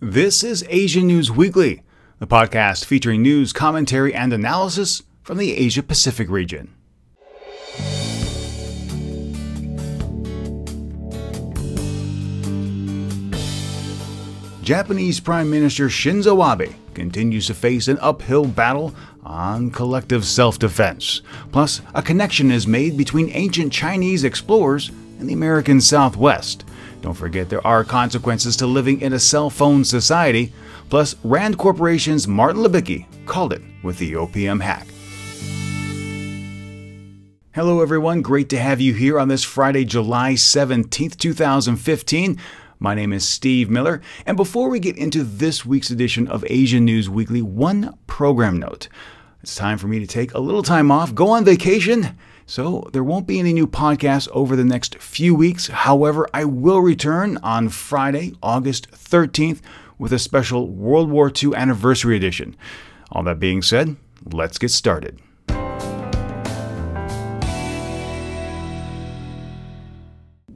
This is Asia News Weekly, the podcast featuring news, commentary, and analysis from the Asia-Pacific region. Japanese Prime Minister Shinzo Abe continues to face an uphill battle on collective self-defense. Plus, a connection is made between ancient Chinese explorers and the American Southwest. Don't forget there are consequences to living in a cell phone society. Plus, Rand Corporation's Martin Libicki called it with the OPM hack. Hello everyone, great to have you here on this Friday, July 17th, 2015. My name is Steve Miller, and before we get into this week's edition of Asia News Weekly, one program note. It's time for me to take a little time off, go on vacation, so there won't be any new podcasts over the next few weeks. However, I will return on Friday, August 13th, with a special World War II anniversary edition. All that being said, let's get started.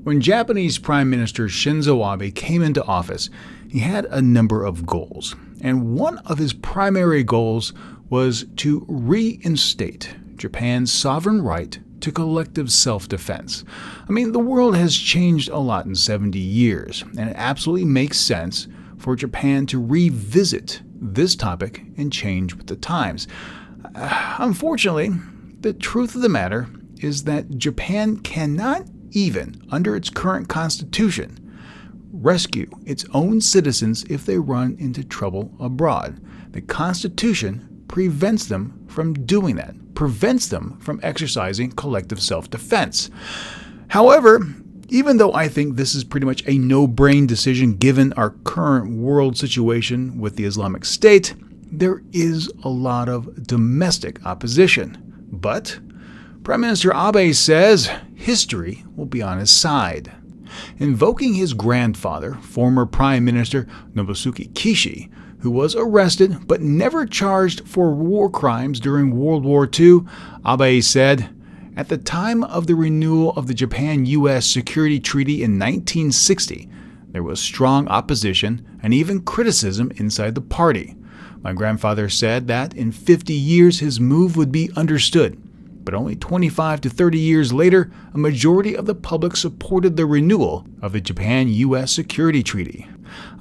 When Japanese Prime Minister Shinzo Abe came into office, he had a number of goals. And one of his primary goals was to reinstate Japan's sovereign right to collective self-defense. I mean, the world has changed a lot in 70 years, and it absolutely makes sense for Japan to revisit this topic and change with the times. Unfortunately, the truth of the matter is that Japan cannot even under its current constitution, rescue its own citizens if they run into trouble abroad. The Constitution prevents them from doing that, prevents them from exercising collective self-defense. However, even though I think this is pretty much a no-brain decision given our current world situation with the Islamic State, there is a lot of domestic opposition. But Prime Minister Abe says history will be on his side. Invoking his grandfather, former Prime Minister Nobusuke Kishi, who was arrested but never charged for war crimes during World War II, Abe said, "At the time of the renewal of the Japan-U.S. Security Treaty in 1960, there was strong opposition and even criticism inside the party. My grandfather said that in 50 years his move would be understood. But only 25 to 30 years later, a majority of the public supported the renewal of the Japan-U.S. Security Treaty."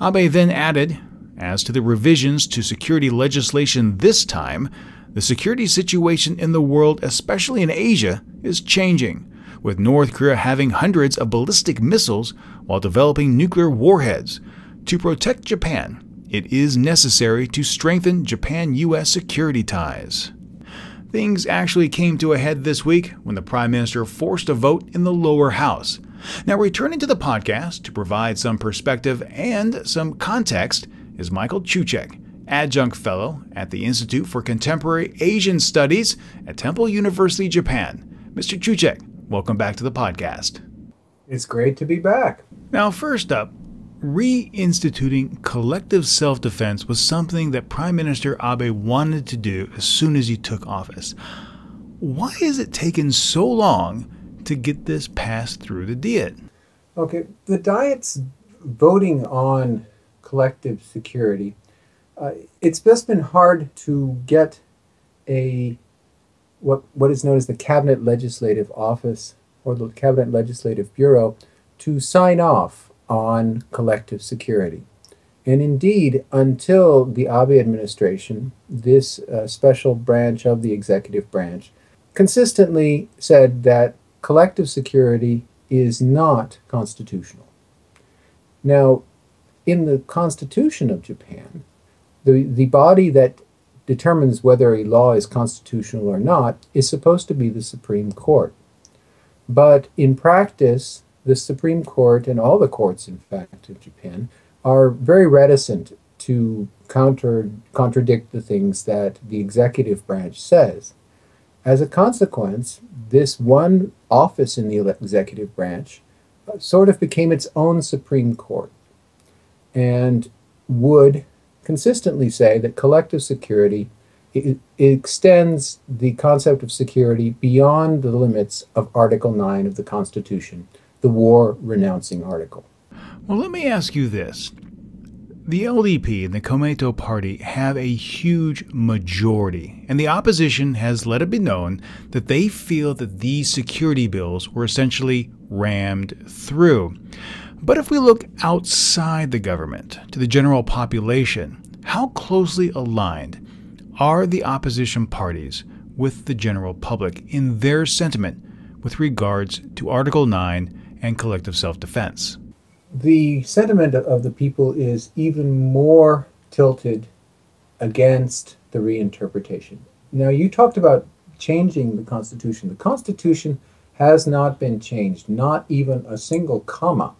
Abe then added, "As to the revisions to security legislation this time, the security situation in the world, especially in Asia, is changing, with North Korea having hundreds of ballistic missiles while developing nuclear warheads. To protect Japan, it is necessary to strengthen Japan-U.S. security ties." Things actually came to a head this week when the Prime Minister forced a vote in the lower house. Now, returning to the podcast to provide some perspective and some context is Michael Chuchek, Adjunct Fellow at the Institute for Contemporary Asian Studies at Temple University, Japan. Mr. Chuchek, welcome back to the podcast. It's great to be back. Now, first up, reinstituting collective self-defense was something that Prime Minister Abe wanted to do as soon as he took office. Why has it taken so long to get this passed through the Diet? Okay, the Diet's voting on collective security, it's just been hard to get what is known as the Cabinet Legislative Office or the Cabinet Legislative Bureau to sign off on collective security. And indeed, until the Abe administration, this special branch of the executive branch consistently said that collective security is not constitutional. Now, in the Constitution of Japan, the body that determines whether a law is constitutional or not is supposed to be the Supreme Court. But in practice, the Supreme Court, and all the courts, in fact, of Japan, are very reticent to contradict the things that the executive branch says. As a consequence, this one office in the executive branch sort of became its own Supreme Court and would consistently say that collective security it extends the concept of security beyond the limits of Article 9 of the Constitution, the war-renouncing article. Well, let me ask you this. The LDP and the Komeito Party have a huge majority, and the opposition has let it be known that they feel that these security bills were essentially rammed through. But if we look outside the government, to the general population, how closely aligned are the opposition parties with the general public in their sentiment with regards to Article 9 and collective self-defense? The sentiment of the people is even more tilted against the reinterpretation. Now, you talked about changing the Constitution. The Constitution has not been changed, not even a single comma,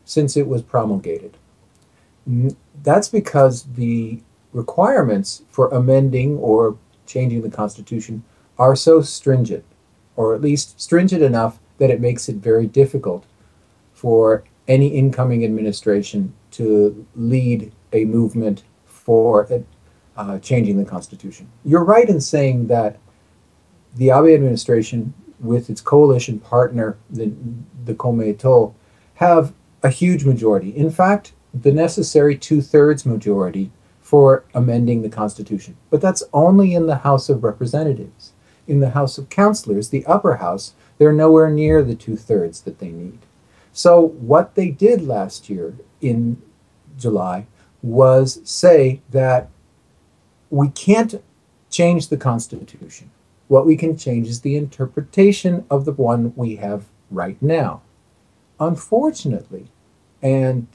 since it was promulgated. That's because the requirements for amending or changing the Constitution are so stringent, or at least stringent enough that it makes it very difficult for any incoming administration to lead a movement for changing the Constitution. You're right in saying that the Abe administration, with its coalition partner, the Komeito, have a huge majority. In fact, the necessary 2/3 majority for amending the Constitution. But that's only in the House of Representatives. In the House of Councillors, the upper house, they're nowhere near the 2/3 that they need. So what they did last year in July was say that we can't change the Constitution. What we can change is the interpretation of the one we have right now. Unfortunately, and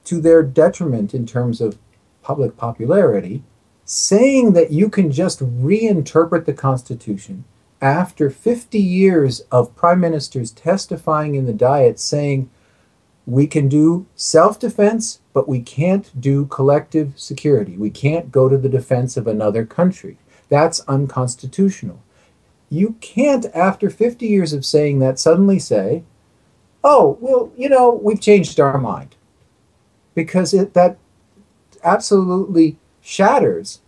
to their detriment in terms of public popularity, saying that you can just reinterpret the Constitution after 50 years of prime ministers testifying in the Diet saying we can do self-defense, but we can't do collective security. We can't go to the defense of another country. That's unconstitutional. You can't, after 50 years of saying that, suddenly say, oh, well, we've changed our mind. Because that absolutely shatters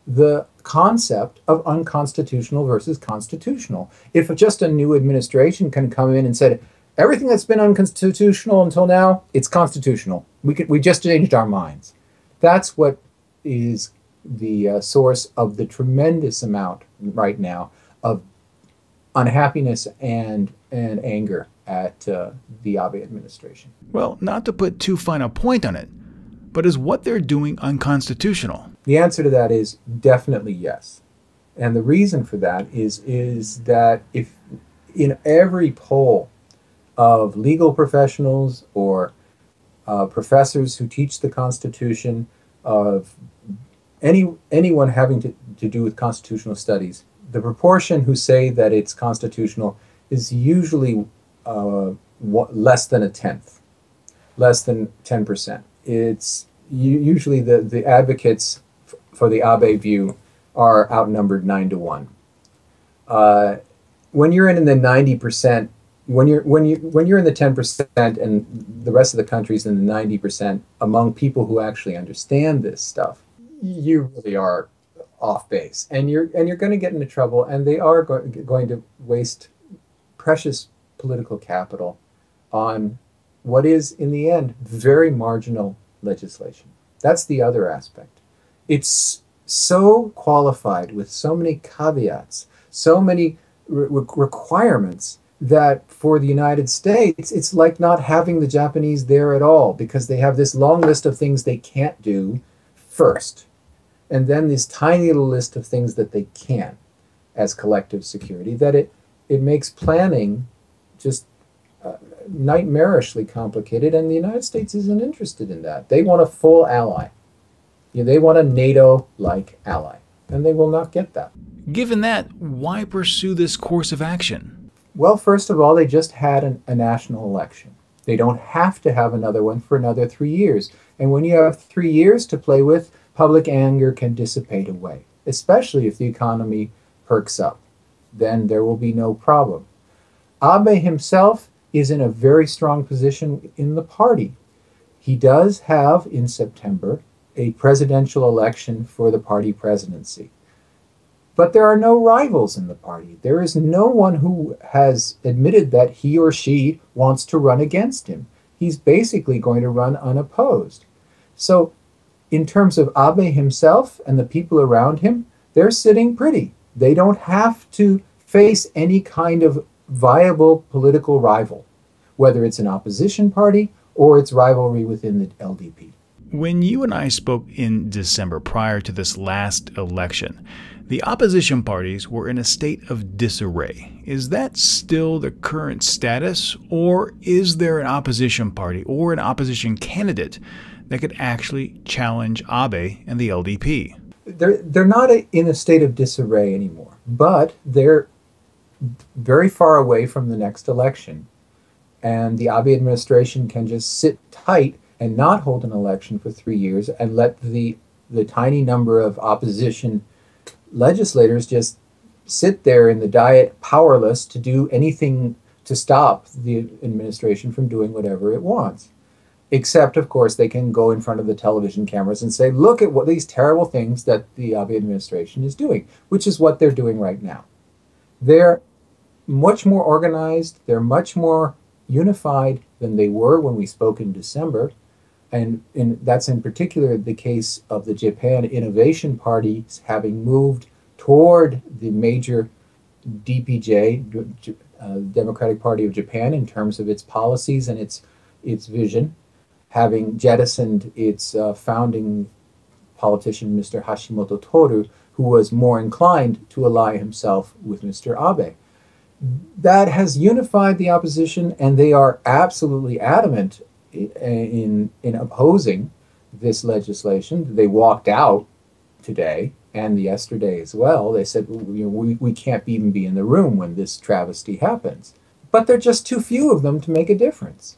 the concept of unconstitutional versus constitutional. If just a new administration can come in and say, everything that's been unconstitutional until now, it's constitutional. We just changed our minds. That's what is the source of the tremendous amount right now of unhappiness and anger at the Abe administration. Well, not to put too fine a point on it, but is what they're doing unconstitutional? The answer to that is definitely yes. And the reason for that is that if in every poll of legal professionals or professors who teach the Constitution, of anyone having to do with constitutional studies, the proportion who say that it's constitutional is usually less than a tenth, less than 10%. It's usually the advocates for the Abe view are outnumbered 9-1. When you're in the 90%, when you're in the 10% and the rest of the country's in the 90%, among people who actually understand this stuff, you really are off base, and you're going to get into trouble, and they are going to waste precious political capital on what is, in the end, very marginal legislation. That's the other aspect. It's so qualified with so many caveats, so many requirements, that for the United States, it's like not having the Japanese there at all, because they have this long list of things they can't do first, and then this tiny little list of things that they can as collective security, that it makes planning just nightmarishly complicated, and the United States isn't interested in that. They want a full ally. They want a NATO-like ally, and they will not get that. Given that, why pursue this course of action? Well, first of all, they just had a national election. They don't have to have another one for another 3 years. And when you have 3 years to play with, public anger can dissipate away, especially if the economy perks up. Then there will be no problem. Abe himself is in a very strong position in the party. He does have, in September, a presidential election for the party presidency. But there are no rivals in the party. There is no one who has admitted that he or she wants to run against him. He's basically going to run unopposed. So in terms of Abe himself and the people around him, they're sitting pretty. They don't have to face any kind of viable political rival, whether it's an opposition party or its rivalry within the LDP. When you and I spoke in December prior to this last election, the opposition parties were in a state of disarray. Is that still the current status, or is there an opposition party or an opposition candidate that could actually challenge Abe and the LDP? They're not in a state of disarray anymore, but they're very far away from the next election. And the Abe administration can just sit tight and not hold an election for 3 years and let the tiny number of opposition legislators just sit there in the Diet powerless to do anything to stop the administration from doing whatever it wants. Except, of course, they can go in front of the television cameras and say, look at what these terrible things that the Abe administration is doing, which is what they're doing right now. They're much more organized, they're much more unified than they were when we spoke in December. And that's in particular the case of the Japan Innovation Party having moved toward the major DPJ, Democratic Party of Japan, in terms of its policies and its vision, having jettisoned its founding politician, Mr. Hashimoto Toru, who was more inclined to ally himself with Mr. Abe. That has unified the opposition, and they are absolutely adamant in opposing this legislation. They walked out today and yesterday as well. They said, we can't even be in the room when this travesty happens. But there are just too few of them to make a difference.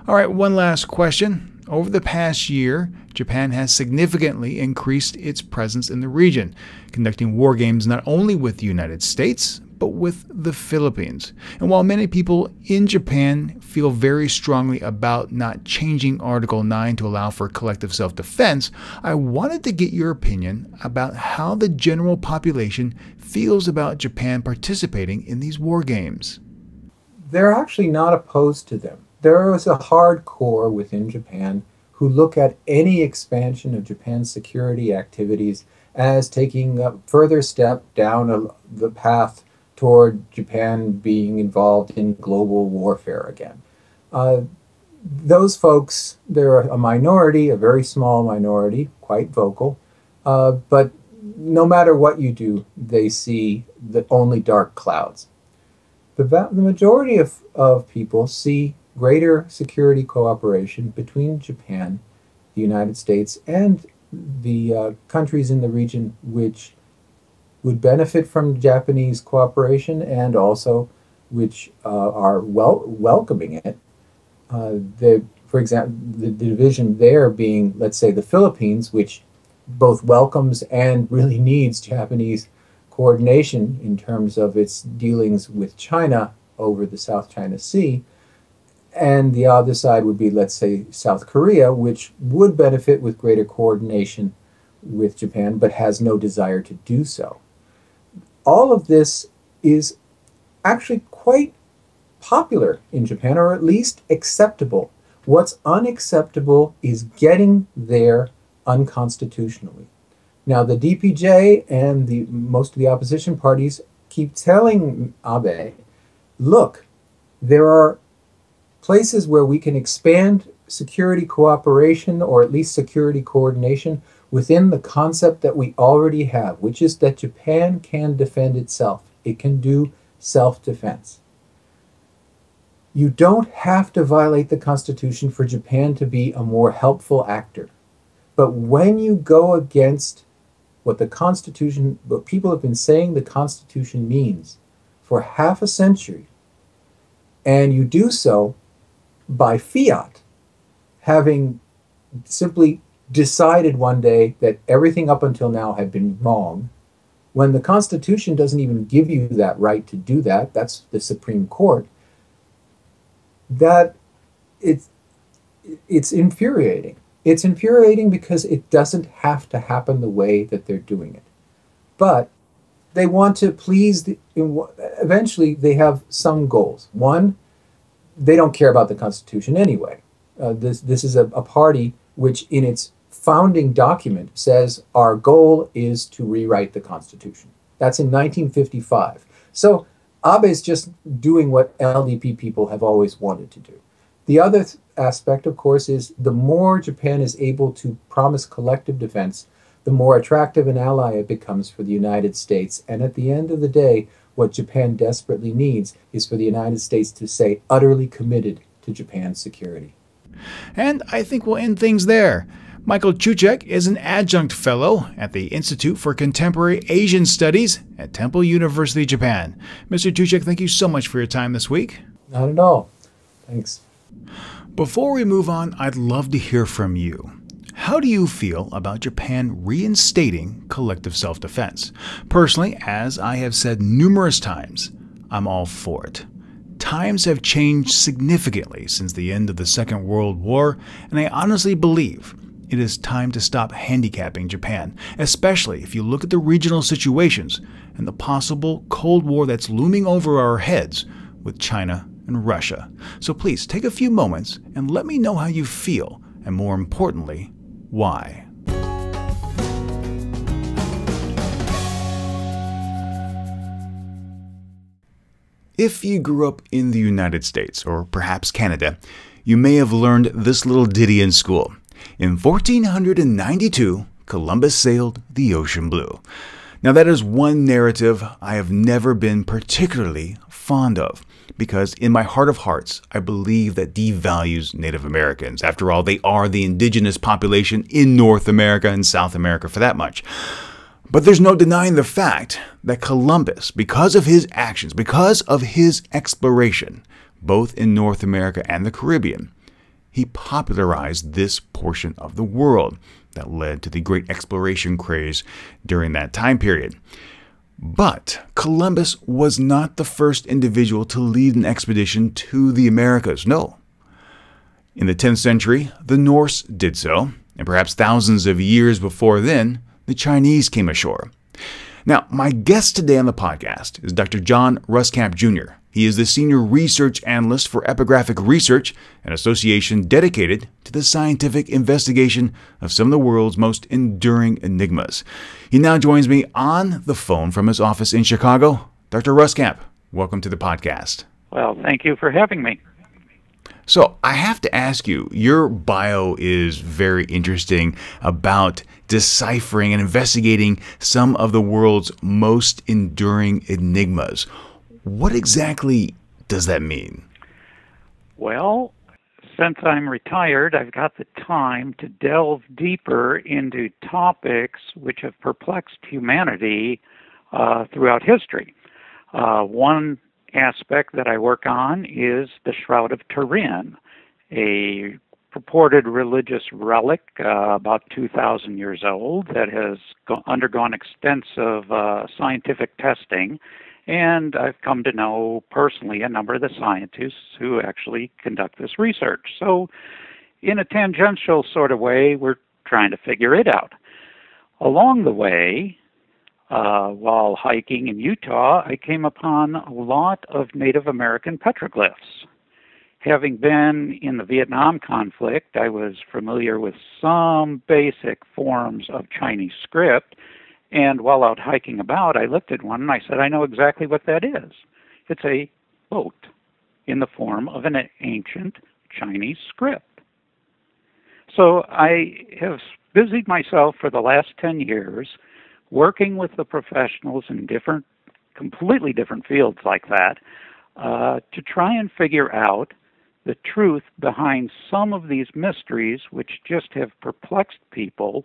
All right, one last question. Over the past year, Japan has significantly increased its presence in the region, conducting war games not only with the United States, but with the Philippines. And while many people in Japan feel very strongly about not changing Article 9 to allow for collective self-defense, I wanted to get your opinion about how the general population feels about Japan participating in these war games. They're actually not opposed to them. There is a hardcore within Japan who look at any expansion of Japan's security activities as taking a further step down the path toward Japan being involved in global warfare again. Those folks, they're a minority, a very small minority, quite vocal, but no matter what you do, they see only dark clouds. The majority of people see greater security cooperation between Japan, the United States, and the countries in the region which would benefit from Japanese cooperation and also which are welcoming it. For example, the division there being, let's say, the Philippines, which both welcomes and really needs Japanese coordination in terms of its dealings with China over the South China Sea. And the other side would be, let's say, South Korea, which would benefit with greater coordination with Japan, but has no desire to do so. All of this is actually quite popular in Japan, or at least acceptable. What's unacceptable is getting there unconstitutionally. Now, the DPJ and most of the opposition parties keep telling Abe, look, there are places where we can expand security cooperation, or at least security coordination, within the concept that we already have, which is that Japan can defend itself. It can do self-defense. You don't have to violate the Constitution for Japan to be a more helpful actor. But when you go against what people have been saying the Constitution means for half a century, and you do so by fiat, having simply decided one day that everything up until now had been wrong, when the Constitution doesn't even give you that right to do that, that's the Supreme Court, that it's infuriating. It's infuriating because it doesn't have to happen the way that they're doing it. But they want to please, eventually they have some goals. One, they don't care about the Constitution anyway. This is a party which in its founding document says our goal is to rewrite the Constitution. That's in 1955. So Abe is just doing what LDP people have always wanted to do. The other aspect, of course, is the more Japan is able to promise collective defense, the more attractive an ally it becomes for the United States. And at the end of the day, what Japan desperately needs is for the United States to stay utterly committed to Japan's security. And I think we'll end things there. Michael Chuchek is an adjunct fellow at the Institute for Contemporary Asian Studies at Temple University, Japan. Mr. Chuchek, thank you so much for your time this week. Not at all. Thanks. Before we move on, I'd love to hear from you. How do you feel about Japan reinstating collective self-defense? Personally, as I have said numerous times, I'm all for it. Times have changed significantly since the end of the Second World War, and I honestly believe it is time to stop handicapping Japan, especially if you look at the regional situations and the possible Cold War that's looming over our heads with China and Russia. So please take a few moments and let me know how you feel, and more importantly, why. If you grew up in the United States, or perhaps Canada, you may have learned this little ditty in school. In 1492, Columbus sailed the ocean blue. Now that is one narrative I have never been particularly fond of, because in my heart of hearts, I believe that devalues Native Americans. After all, they are the indigenous population in North America and South America for that much. But there's no denying the fact that Columbus, because of his actions, because of his exploration, both in North America and the Caribbean, he popularized this portion of the world that led to the great exploration craze during that time period. But Columbus was not the first individual to lead an expedition to the Americas, no. In the 10th century, the Norse did so, and perhaps thousands of years before then, the Chinese came ashore. Now, my guest today on the podcast is Dr. John Ruskamp Jr. He is the Senior Research Analyst for Epigraphic Research, an association dedicated to the scientific investigation of some of the world's most enduring enigmas. He now joins me on the phone from his office in Chicago. Dr. Ruskamp, welcome to the podcast. Well, thank you for having me. So I have to ask you, your bio is very interesting about deciphering and investigating some of the world's most enduring enigmas. What exactly does that mean? Well, since I'm retired, I've got the time to delve deeper into topics which have perplexed humanity throughout history. One aspect that I work on is the Shroud of Turin, a purported religious relic about 2,000 years old that has undergone extensive scientific testing. And I've come to know personally a number of the scientists who actually conduct this research. So in a tangential sort of way, we're trying to figure it out. Along the way, while hiking in Utah, I came upon a lot of Native American petroglyphs. Having been in the Vietnam conflict, I was familiar with some basic forms of Chinese script. And while out hiking about, I looked at one and I said, I know exactly what that is. It's a boat in the form of an ancient Chinese script. So I have busied myself for the last 10 years working with the professionals in completely different fields like that to try and figure out the truth behind some of these mysteries which just have perplexed people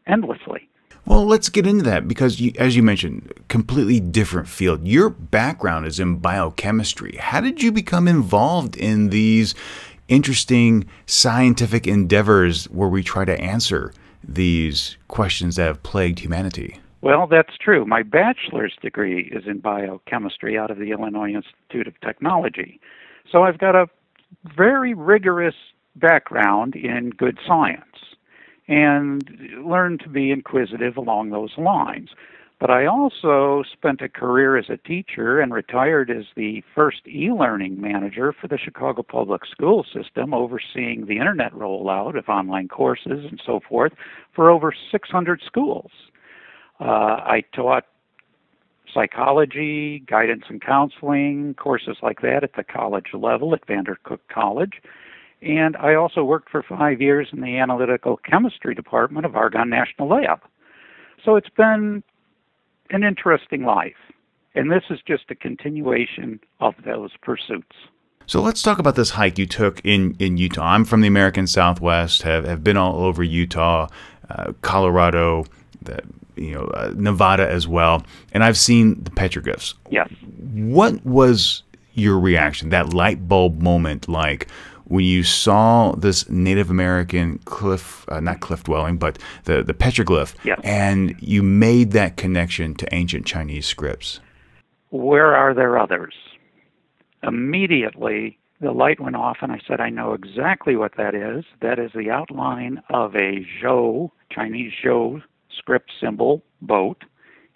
endlessly. Well, let's get into that because, as you mentioned, completely different field. Your background is in biochemistry. How did you become involved in these interesting scientific endeavors where we try to answer these questions that have plagued humanity? Well, that's true. My bachelor's degree is in biochemistry out of the Illinois Institute of Technology. So I've got a very rigorous background in good science and learned to be inquisitive along those lines. But I also spent a career as a teacher and retired as the first e-learning manager for the Chicago Public School System, overseeing the internet rollout of online courses and so forth for over 600 schools. I taught psychology, guidance and counseling, courses like that at the college level at Vandercook College. And I also worked for 5 years in the analytical chemistry department of Argonne National Lab. So it's been an interesting life. And this is just a continuation of those pursuits. So let's talk about this hike you took in Utah. I'm from the American Southwest, have been all over Utah, Colorado, Nevada as well, and I've seen the petroglyphs. Yes. What was your reaction, that light bulb moment, like when you saw this Native American cliff, not cliff dwelling, but the petroglyph, yes, and you made that connection to ancient Chinese scripts? Where are there others? Immediately, the light went off, and I said, I know exactly what that is. That is the outline of a zhou, Chinese zhou script symbol boat.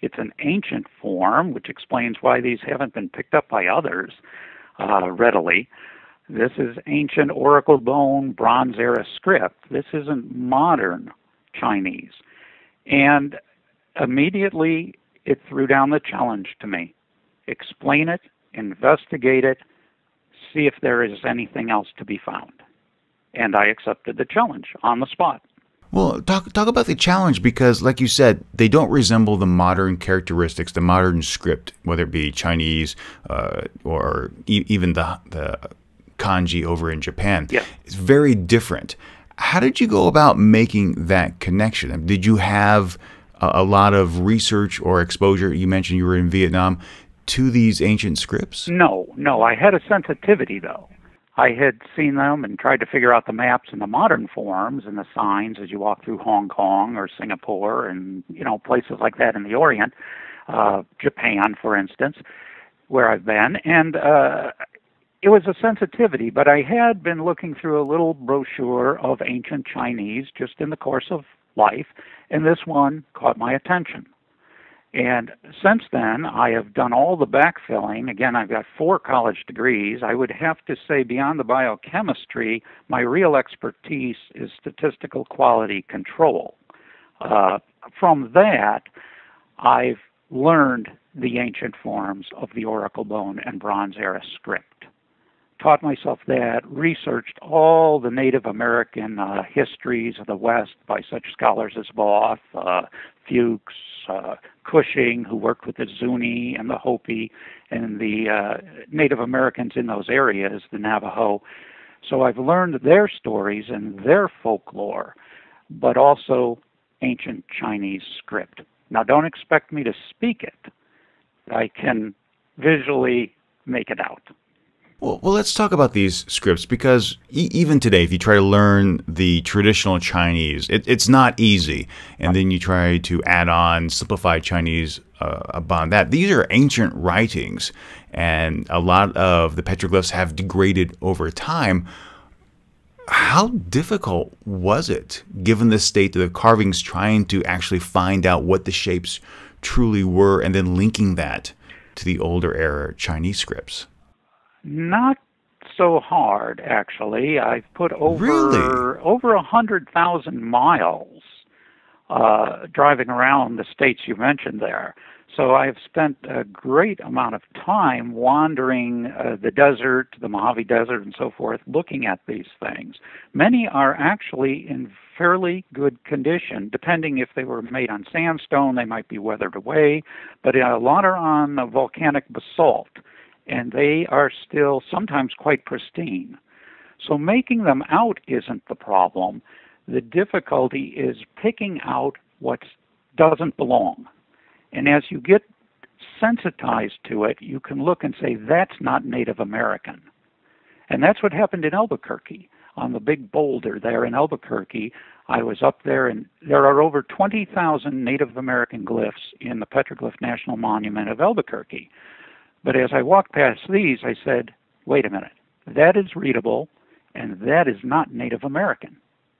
It's an ancient form, which explains why these haven't been picked up by others readily. This is ancient oracle bone Bronze Era script. This isn't modern Chinese. And immediately it threw down the challenge to me. Explain it, investigate it, see if there is anything else to be found. And I accepted the challenge on the spot. Well, talk about the challenge, because, like you said, they don't resemble the modern characteristics, the modern script, whether it be Chinese or even the kanji over in Japan. Yes. It's very different. How did you go about making that connection? Did you have a lot of research or exposure? You mentioned you were in Vietnam, to these ancient scripts? No. I had a sensitivity, though. I had seen them and tried to figure out the maps and the modern forms and the signs as you walk through Hong Kong or Singapore and, places like that in the Orient, Japan, for instance, where I've been. And it was a sensitivity, but I had been looking through a little brochure of ancient Chinese just in the course of life, and this one caught my attention. And since then, I have done all the backfilling. Again, I've got 4 college degrees. I would have to say, beyond the biochemistry, my real expertise is statistical quality control. From that, I've learned the ancient forms of the oracle bone and Bronze Era script. Taught myself that, researched all the Native American histories of the West by such scholars as Voth, Fuchs, Cushing, who worked with the Zuni and the Hopi and the Native Americans in those areas, the Navajo. So I've learned their stories and their folklore, but also ancient Chinese script. Now, don't expect me to speak it. I can visually make it out. Well, let's talk about these scripts, because even today, if you try to learn the traditional Chinese, it's not easy. And then you try to add on simplified Chinese upon that. These are ancient writings, and a lot of the petroglyphs have degraded over time. How difficult was it, given the state of the carvings, trying to actually find out what the shapes truly were and then linking that to the older era Chinese scripts? Not so hard, actually. I've put over 100,000 miles driving around the states you mentioned there. So I've spent a great amount of time wandering the desert, the Mojave Desert and so forth, looking at these things. Many are actually in fairly good condition. Depending if they were made on sandstone, they might be weathered away, but a lot are on volcanic basalt, and they are still sometimes quite pristine. So making them out isn't the problem. The difficulty is picking out what doesn't belong. And as you get sensitized to it, you can look and say, that's not Native American. And that's what happened in Albuquerque. On the big boulder there in Albuquerque, I was up there, and there are over 20,000 Native American glyphs in the Petroglyph National Monument of Albuquerque. But as I walked past these, I said, wait a minute, that is readable, and that is not Native American.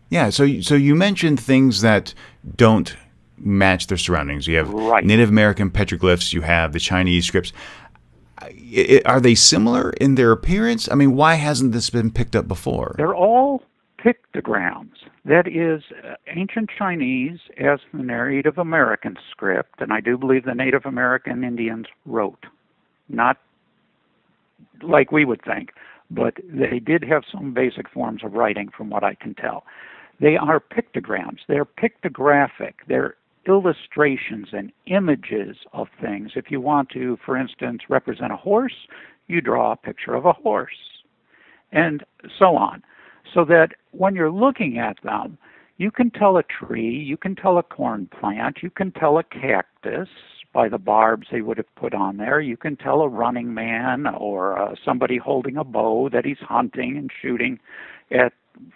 Yeah, so you mentioned things that don't match their surroundings. You have Right. Native American petroglyphs. You have the Chinese scripts. Are they similar in their appearance? I mean, why hasn't this been picked up before? They're all pictograms. That is, ancient Chinese as the Native American script, and I do believe the Native American Indians wrote. Not like we would think, but they did have some basic forms of writing from what I can tell. They are pictograms. They're pictographic. They're illustrations and images of things. If you want to, for instance, represent a horse, you draw a picture of a horse, and so on. So that when you're looking at them, you can tell a tree, you can tell a corn plant, you can tell a cactus by the barbs they would have put on there. You can tell a running man or somebody holding a bow that he's hunting and shooting at.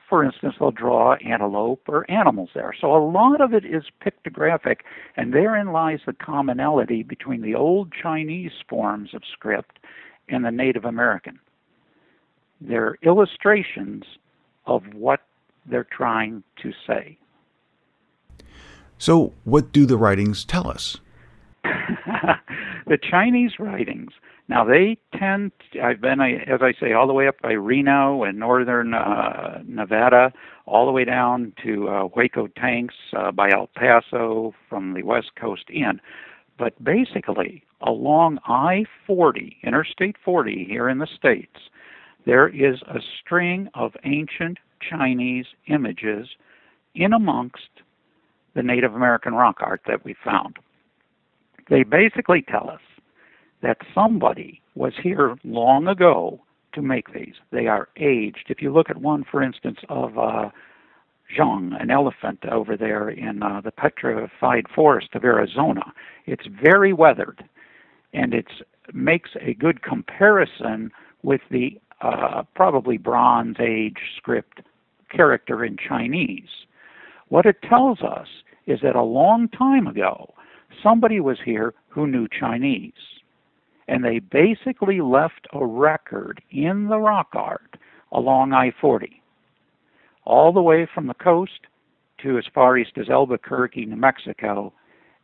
For instance, they'll draw antelope or animals there. So a lot of it is pictographic, and therein lies the commonality between the old Chinese forms of script and the Native American. They're illustrations of what they're trying to say. So what do the writings tell us? The Chinese writings, now they tend, I've been, as I say, all the way up by Reno and northern Nevada, all the way down to Waco Tanks by El Paso from the west coast in. But basically, along I-40, Interstate 40 here in the States, there is a string of ancient Chinese images in amongst the Native American rock art that we found. They basically tell us that somebody was here long ago to make these. They are aged. If you look at one, for instance, of Zhang, an elephant over there in the petrified forest of Arizona, it's very weathered, and it makes a good comparison with the probably Bronze Age script character in Chinese. What it tells us is that a long time ago, somebody was here who knew Chinese, and they basically left a record in the rock art along I-40, all the way from the coast to as far east as Albuquerque, New Mexico,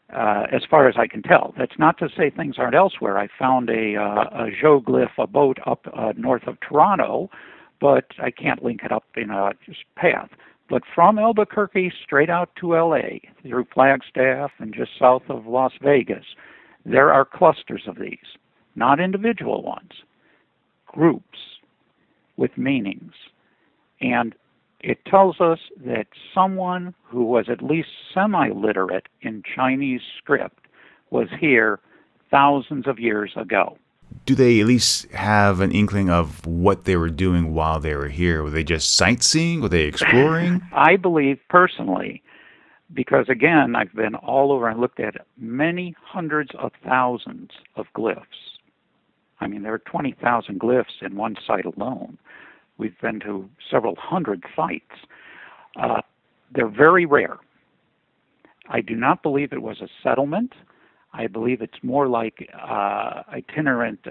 as far as I can tell. That's not to say things aren't elsewhere. I found a geoglyph, a boat up north of Toronto, but I can't link it up in a path. But from Albuquerque straight out to L.A., through Flagstaff and just south of Las Vegas, there are clusters of these, not individual ones, groups with meanings. And it tells us that someone who was at least semi-literate in Chinese script was here thousands of years ago. Do they at least have an inkling of what they were doing while they were here? Were they just sightseeing? Were they exploring? I believe personally, because again, I've been all over and looked at many hundreds of thousands of glyphs. I mean, there are 20,000 glyphs in one site alone. We've been to several hundred sites. They're very rare. I do not believe it was a settlement. I believe it's more like itinerant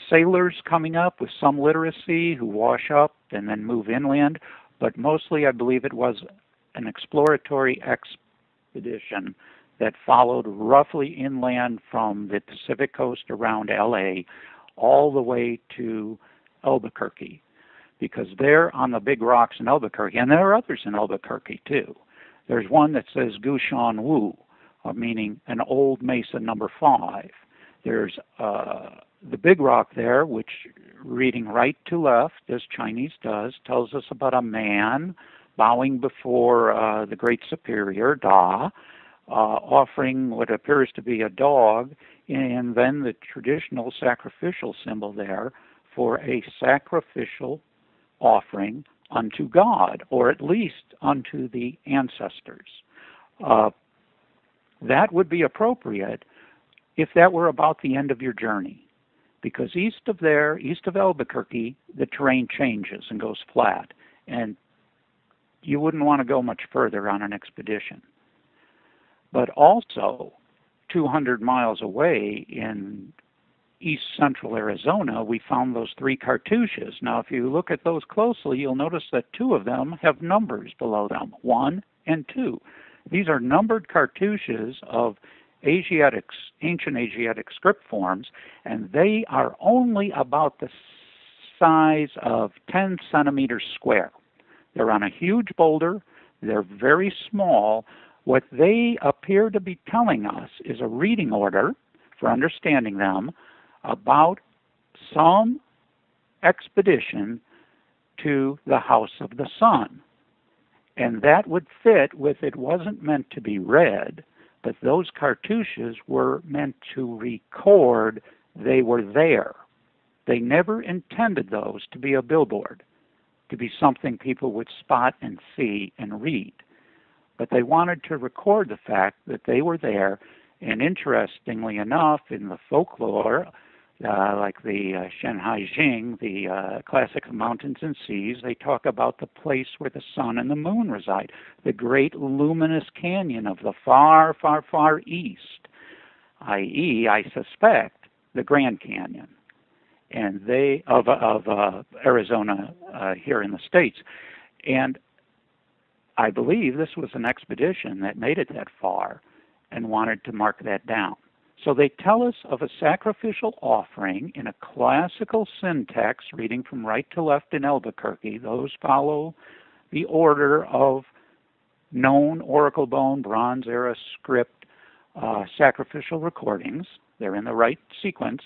sailors coming up with some literacy who wash up and then move inland. But mostly I believe it was an exploratory expedition that followed roughly inland from the Pacific coast around L.A. all the way to Albuquerque. Because there on the big rocks in Albuquerque, and there are others in Albuquerque too, there's one that says Gushan Wu, meaning an old mesa number 5. There's the big rock there, which reading right to left, as Chinese does, tells us about a man bowing before the great superior, Da, offering what appears to be a dog, and then the traditional sacrificial symbol there for a sacrificial offering unto God, or at least unto the ancestors. That would be appropriate if that were about the end of your journey. Because east of there, east of Albuquerque, the terrain changes and goes flat. And you wouldn't want to go much further on an expedition. But also, 200 miles away in east central Arizona, we found those 3 cartouches. Now, if you look at those closely, you'll notice that 2 of them have numbers below them, 1 and 2. These are numbered cartouches of ancient Asiatic script forms, and they are only about the size of 10 centimeters square. They're on a huge boulder. They're very small. What they appear to be telling us is a reading order for understanding them about some expedition to the House of the Sun. And that would fit with it wasn't meant to be read, but those cartouches were meant to record they were there. They never intended those to be a billboard, to be something people would spot and see and read. But they wanted to record the fact that they were there, and interestingly enough, in the folklore, like the Shanhai Jing, the classic of mountains and seas, they talk about the place where the sun and the moon reside, the great luminous canyon of the far, far, far east, i.e., I suspect, the Grand Canyon, and they of Arizona here in the States. And I believe this was an expedition that made it that far and wanted to mark that down. So they tell us of a sacrificial offering in a classical syntax, reading from right to left in Albuquerque. Those follow the order of known oracle bone, Bronze Era script sacrificial recordings. They're in the right sequence,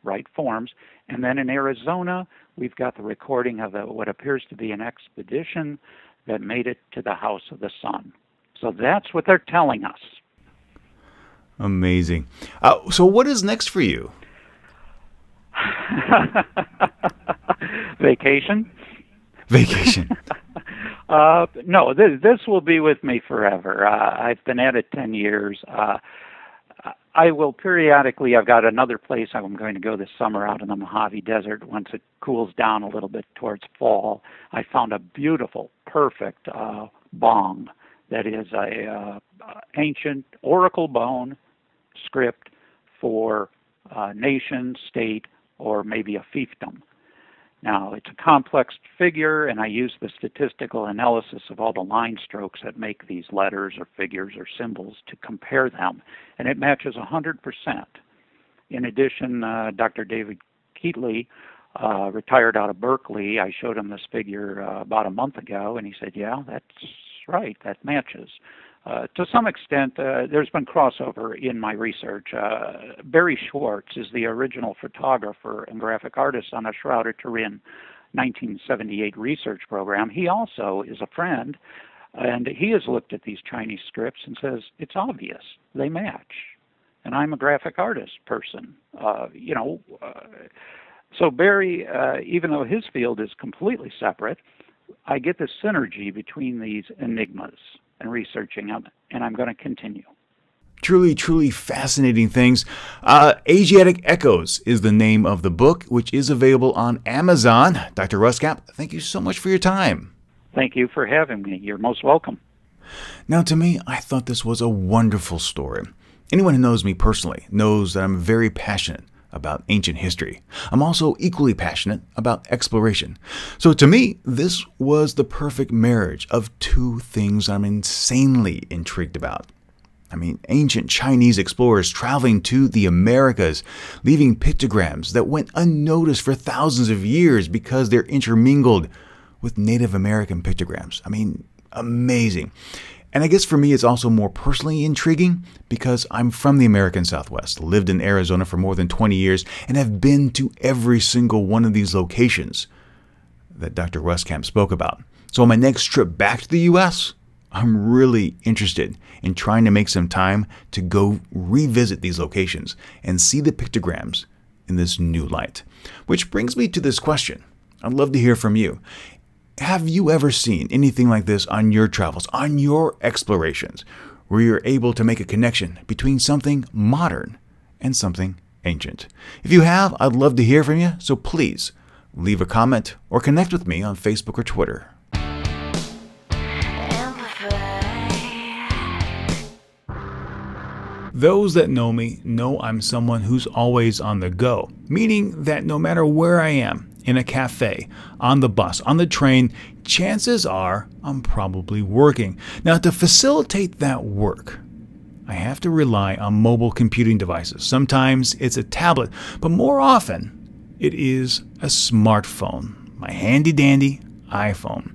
right forms. And then in Arizona, we've got the recording of what appears to be an expedition that made it to the House of the Sun. So that's what they're telling us. Amazing. So what is next for you? Vacation? Vacation. No, this will be with me forever. I've been at it 10 years. I will periodically, I've got another place I'm going to go this summer out in the Mojave Desert once it cools down a little bit towards fall. I found a beautiful, perfect bong that is a ancient oracle bone script for nation, state, or maybe a fiefdom. Now, it's a complex figure, and I use the statistical analysis of all the line strokes that make these letters or figures or symbols to compare them, and it matches 100%. In addition, Dr. David Keatley, retired out of Berkeley, I showed him this figure about a month ago, and he said, yeah, that's right, that matches. To some extent, there's been crossover in my research. Barry Schwartz is the original photographer and graphic artist on a Shroud of Turin 1978 research program. He also is a friend, and he has looked at these Chinese scripts and says, it's obvious, they match. And I'm a graphic artist person, So Barry, even though his field is completely separate, I get the synergy between these enigmas and researching them, and I'm going to continue. Truly, truly fascinating things. Asiatic Echoes is the name of the book, which is available on Amazon. Dr. Ruscap, thank you so much for your time. Thank you for having me. You're most welcome. Now, to me, I thought this was a wonderful story. Anyone who knows me personally knows that I'm very passionate about ancient history. I'm also equally passionate about exploration. So to me, this was the perfect marriage of two things I'm insanely intrigued about. I mean, ancient Chinese explorers traveling to the Americas, leaving pictograms that went unnoticed for thousands of years because they're intermingled with Native American pictograms. I mean, amazing. And I guess for me, it's also more personally intriguing because I'm from the American Southwest, lived in Arizona for more than 20 years, and have been to every single one of these locations that Dr. Ruscap spoke about. So on my next trip back to the U.S., I'm really interested in trying to make some time to go revisit these locations and see the pictograms in this new light. Which brings me to this question. I'd love to hear from you. Have you ever seen anything like this on your travels, on your explorations, where you're able to make a connection between something modern and something ancient? If you have, I'd love to hear from you, so please leave a comment or connect with me on Facebook or Twitter. Those that know me know I'm someone who's always on the go, meaning that no matter where I am, in a cafe, on the bus, on the train, chances are I'm probably working. Now, to facilitate that work, I have to rely on mobile computing devices. Sometimes it's a tablet, but more often it is a smartphone, my handy-dandy iPhone.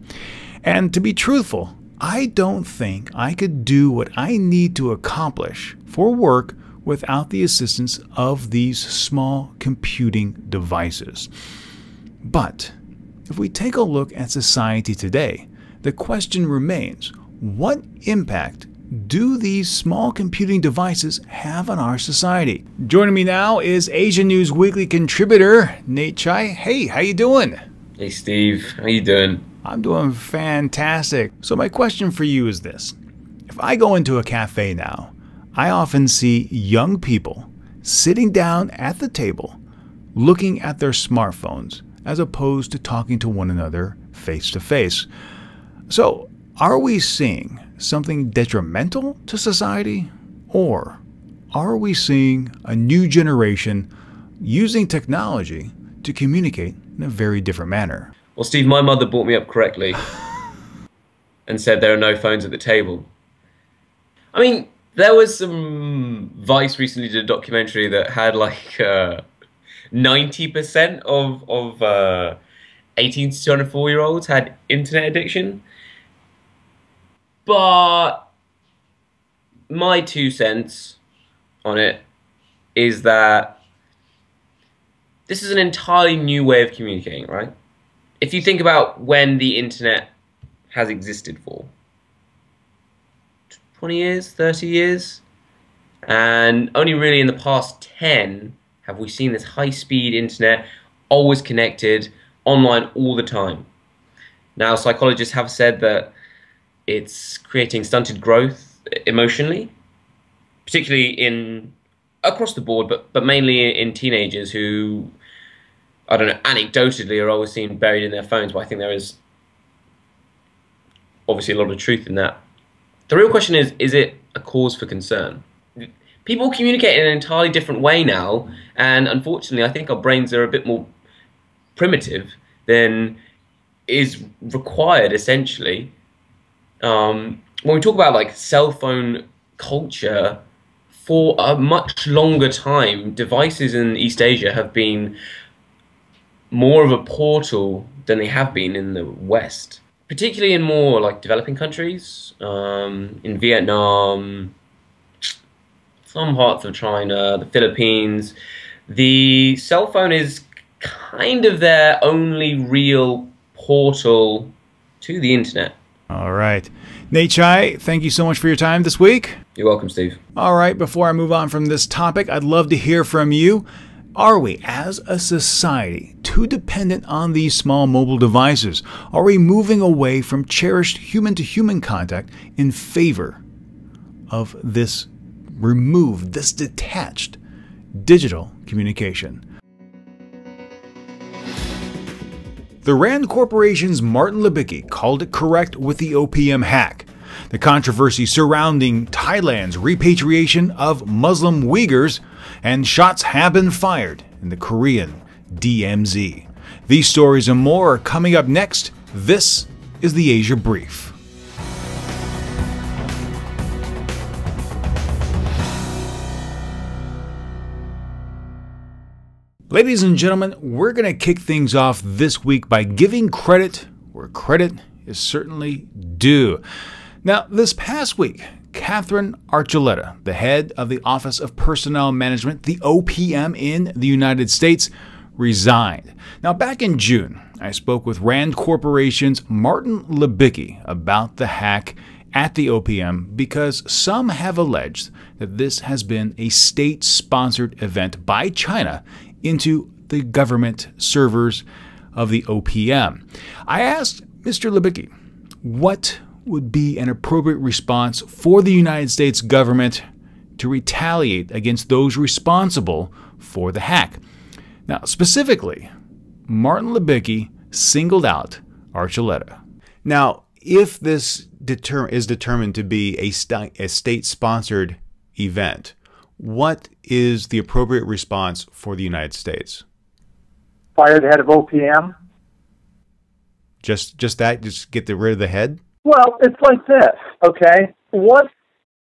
And to be truthful, I don't think I could do what I need to accomplish for work without the assistance of these small computing devices. But if we take a look at society today, the question remains, what impact do these small computing devices have on our society? Joining me now is Asia News Weekly contributor Nate Chai. Hey, how you doing? Hey Steve, how you doing? I'm doing fantastic. So my question for you is this. If I go into a cafe now, I often see young people sitting down at the table looking at their smartphones as opposed to talking to one another face to face. So are we seeing something detrimental to society, or are we seeing a new generation using technology to communicate in a very different manner? Well, Steve, my mother brought me up correctly and said there are no phones at the table. I mean, there was some Vice recently did a documentary that had like 90% of 18 to 24-year-olds had internet addiction. But my 2 cents on it is that this is an entirely new way of communicating, right? If you think about when the internet has existed for 20 years, 30 years, and only really in the past 10 have we seen this high-speed internet, always connected, online all the time. Now, psychologists have said that it's creating stunted growth emotionally, particularly across the board, but mainly in teenagers who, I don't know, anecdotally are always seen buried in their phones, but I think there is obviously a lot of truth in that. The real question is it a cause for concern? People communicate in an entirely different way now, and unfortunately I think our brains are a bit more primitive than is required essentially. When we talk about like cell phone culture, for a much longer time, devices in East Asia have been more of a portal than they have been in the West, particularly in more like developing countries, in Vietnam, some parts of China, the Philippines. The cell phone is kind of their only real portal to the internet. All right. Nate Chai, thank you so much for your time this week. You're welcome, Steve. All right, before I move on from this topic, I'd love to hear from you. Are we, as a society, too dependent on these small mobile devices? Are we moving away from cherished human-to-human contact in favor of this removed, this detached digital communication? The Rand Corporation's Martin Libicki called it correct with the OPM hack. The controversy surrounding Thailand's repatriation of Muslim Uighurs, and shots have been fired in the Korean DMZ. These stories and more are coming up next. This is the Asia Brief. Ladies and gentlemen, we're going to kick things off this week by giving credit where credit is certainly due. Now, this past week, Catherine Archuleta, the head of the Office of Personnel Management, the OPM in the United States, resigned. Now, back in June, I spoke with Rand Corporation's Martin Libicki about the hack at the OPM because some have alleged that this has been a state-sponsored event by China into the government servers of the OPM. I asked Mr. Libicki what would be an appropriate response for the United States government to retaliate against those responsible for the hack. Now, specifically, Martin Libicki singled out Archuleta. Now, if this is determined to be a state-sponsored event, what is the appropriate response for the United States? fire the head of OPM. Just that? Just get rid of the head? Well, it's like this, okay? What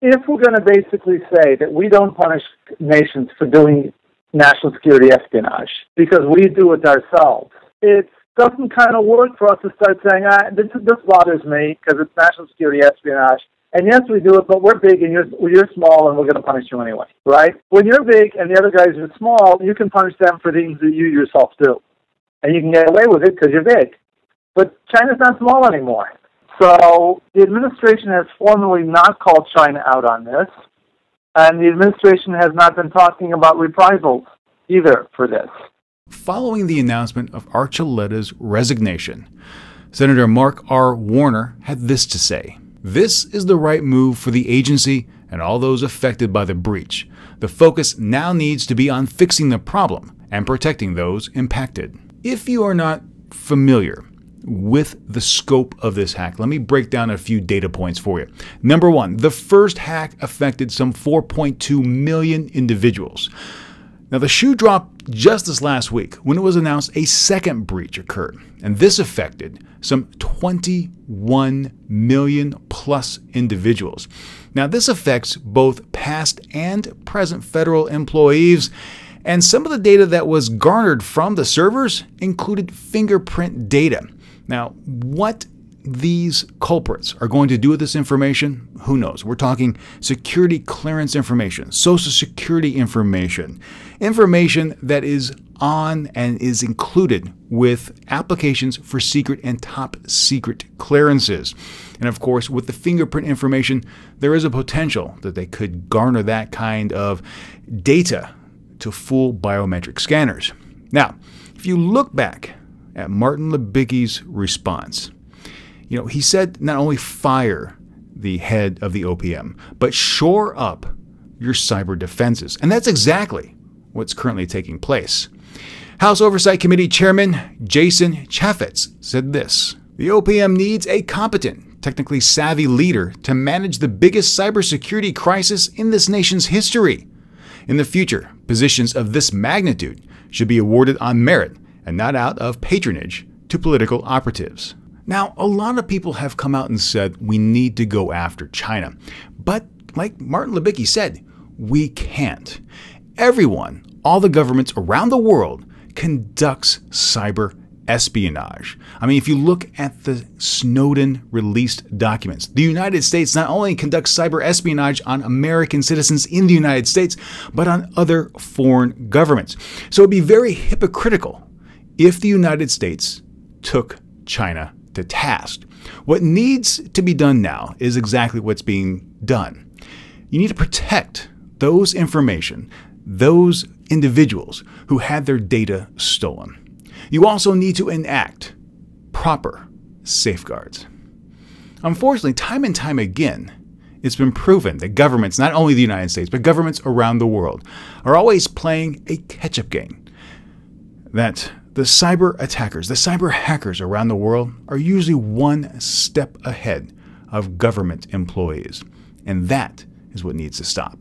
if we're going to basically say that we don't punish nations for doing national security espionage because we do it ourselves? It doesn't kind of work for us to start saying, this bothers me because it's national security espionage. And yes, we do it, but we're big and you're small and we're going to punish you anyway, right? When you're big and the other guys are small, you can punish them for things that you yourself do. And you can get away with it because you're big. But China's not small anymore. So the administration has formally not called China out on this. And the administration has not been talking about reprisals either for this. Following the announcement of Archuleta's resignation, Senator Mark R. Warner had this to say: "This is the right move for the agency and all those affected by the breach. The focus now needs to be on fixing the problem and protecting those impacted." If you are not familiar with the scope of this hack, let me break down a few data points for you. Number one, the first hack affected some 4.2 million individuals. Now, the shoe dropped just this last week when it was announced a second breach occurred, and this affected some 21 million plus individuals. Now, this affects both past and present federal employees, and some of the data that was garnered from the servers included fingerprint data. Now, what these culprits are going to do with this information, who knows? We're talking security clearance information, social security information, information that is on and is included with applications for secret and top secret clearances. And of course, with the fingerprint information, there is a potential that they could garner that kind of data to fool biometric scanners. Now, if you look back at Martin Libicki's response, he said not only fire the head of the OPM, but shore up your cyber defenses. And that's exactly what's currently taking place. House Oversight Committee Chairman Jason Chaffetz said this: "The OPM needs a competent, technically savvy leader to manage the biggest cybersecurity crisis in this nation's history. In the future, positions of this magnitude should be awarded on merit and not out of patronage to political operatives." Now, a lot of people have come out and said we need to go after China. But like Martin Libicki said, we can't. Everyone, all the governments around the world, conducts cyber espionage. I mean, if you look at the Snowden released documents, the United States not only conducts cyber espionage on American citizens in the United States, but on other foreign governments. So it'd be very hypocritical if the United States took China to task. What needs to be done now is exactly what's being done. You need to protect those information, those individuals who had their data stolen. You also need to enact proper safeguards. Unfortunately, time and time again, it's been proven that governments, not only the United States, but governments around the world, are always playing a catch-up game. That the cyber attackers, the cyber hackers around the world are usually one step ahead of government employees. And that is what needs to stop.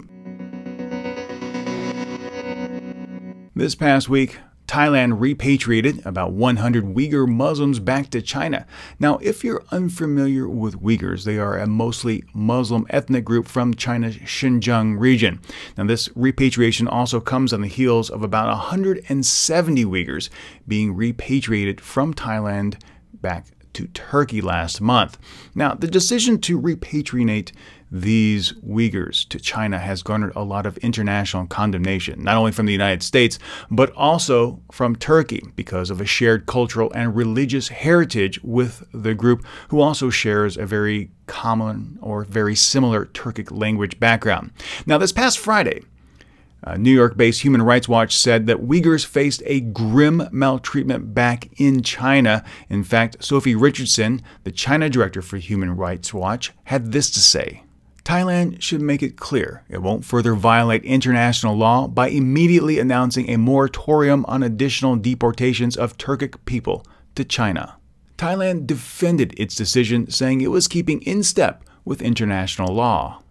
This past week, Thailand repatriated about 100 Uighur Muslims back to China. Now, if you're unfamiliar with Uyghurs, they are a mostly Muslim ethnic group from China's Xinjiang region. Now, this repatriation also comes on the heels of about 170 Uyghurs being repatriated from Thailand back to Turkey last month. Now, the decision to repatriate these Uyghurs to China has garnered a lot of international condemnation, not only from the United States, but also from Turkey because of a shared cultural and religious heritage with the group, who also shares a very common or very similar Turkic language background. Now, this past Friday, New York-based Human Rights Watch said that Uyghurs faced a grim maltreatment back in China. In fact, Sophie Richardson, the China director for Human Rights Watch, had this to say: "Thailand should make it clear it won't further violate international law by immediately announcing a moratorium on additional deportations of Turkic people to China." Thailand defended its decision, saying it was keeping in step with international law.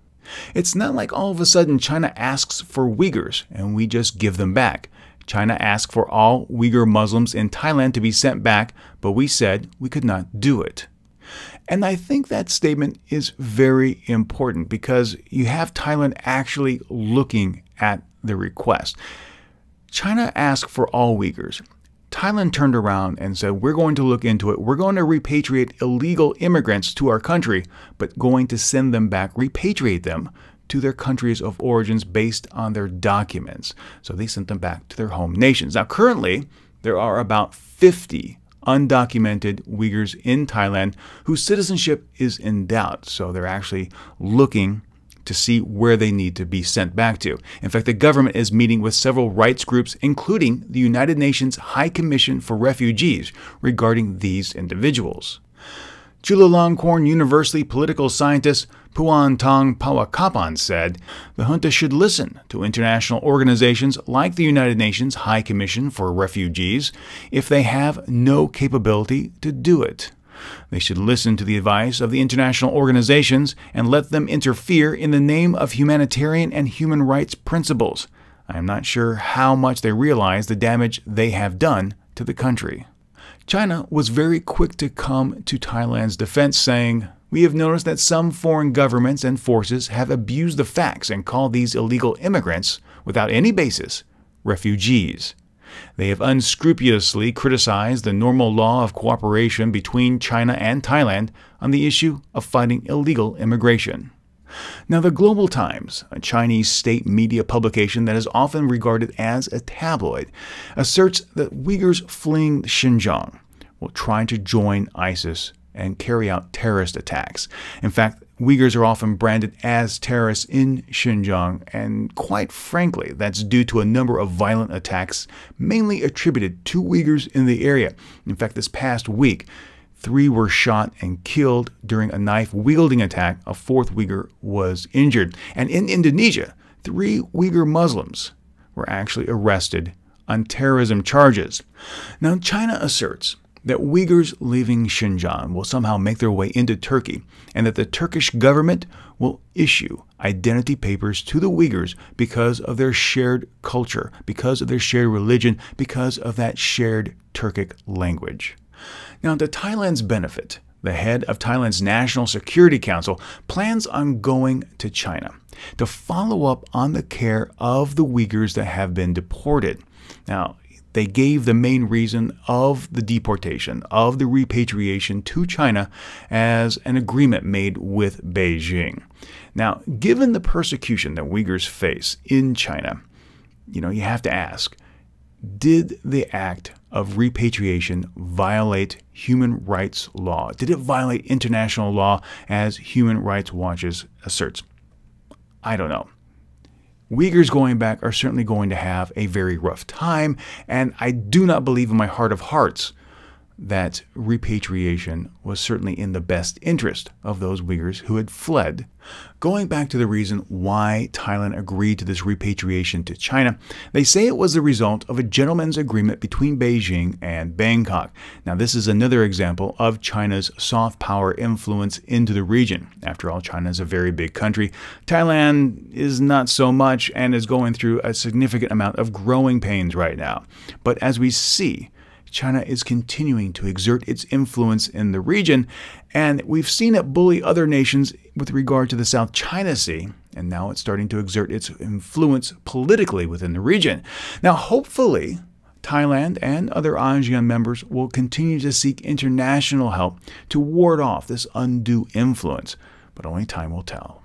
It's not like all of a sudden China asks for Uyghurs and we just give them back. China asked for all Uyghur Muslims in Thailand to be sent back, but we said we could not do it. And I think that statement is very important because you have Thailand actually looking at the request. China asked for all Uyghurs. Thailand turned around and said, we're going to look into it. We're going to repatriate illegal immigrants to our country, but going to send them back, repatriate them to their countries of origins based on their documents. So they sent them back to their home nations. Now, currently, there are about 50 undocumented Uyghurs in Thailand whose citizenship is in doubt. So they're actually looking to see where they need to be sent back to. In fact, the government is meeting with several rights groups, including the United Nations High Commission for Refugees, regarding these individuals. Chulalongkorn University political scientist Puantong Pawakapan said the junta should listen to international organizations like the United Nations High Commission for Refugees if they have no capability to do it. They should listen to the advice of the international organizations and let them interfere in the name of humanitarian and human rights principles. I am not sure how much they realize the damage they have done to the country. China was very quick to come to Thailand's defense, saying, "We have noticed that some foreign governments and forces have abused the facts and called these illegal immigrants, without any basis, refugees. They have unscrupulously criticized the normal law of cooperation between China and Thailand on the issue of fighting illegal immigration." Now, the Global Times, a Chinese state media publication that is often regarded as a tabloid, asserts that Uyghurs fleeing Xinjiang will try to join ISIS and carry out terrorist attacks. In fact, Uyghurs are often branded as terrorists in Xinjiang, and quite frankly, that's due to a number of violent attacks mainly attributed to Uyghurs in the area. In fact, this past week, 3 were shot and killed during a knife-wielding attack. A 4th Uyghur was injured. And in Indonesia, 3 Uyghur Muslims were actually arrested on terrorism charges. Now, China asserts that Uyghurs leaving Xinjiang will somehow make their way into Turkey, and that the Turkish government will issue identity papers to the Uyghurs because of their shared culture, because of their shared religion, because of that shared Turkic language. Now, to Thailand's benefit, the head of Thailand's National Security Council plans on going to China to follow up on the care of the Uyghurs that have been deported. Now, they gave the main reason of the deportation, of the repatriation to China, as an agreement made with Beijing. Now, given the persecution that Uyghurs face in China, you have to ask, did the act of repatriation violate human rights law? Did it violate international law, as Human Rights Watch asserts? I don't know. Uyghurs going back are certainly going to have a very rough time, and I do not believe in my heart of hearts that repatriation was certainly in the best interest of those Uyghurs who had fled. Going back to the reason why Thailand agreed to this repatriation to China, they say it was the result of a gentleman's agreement between Beijing and Bangkok. Now, this is another example of China's soft power influence into the region. After all, China is a very big country. Thailand is not so much and is going through a significant amount of growing pains right now. But as we see, China is continuing to exert its influence in the region, and we've seen it bully other nations with regard to the South China Sea, and now it's starting to exert its influence politically within the region. Now, hopefully, Thailand and other ASEAN members will continue to seek international help to ward off this undue influence, but only time will tell.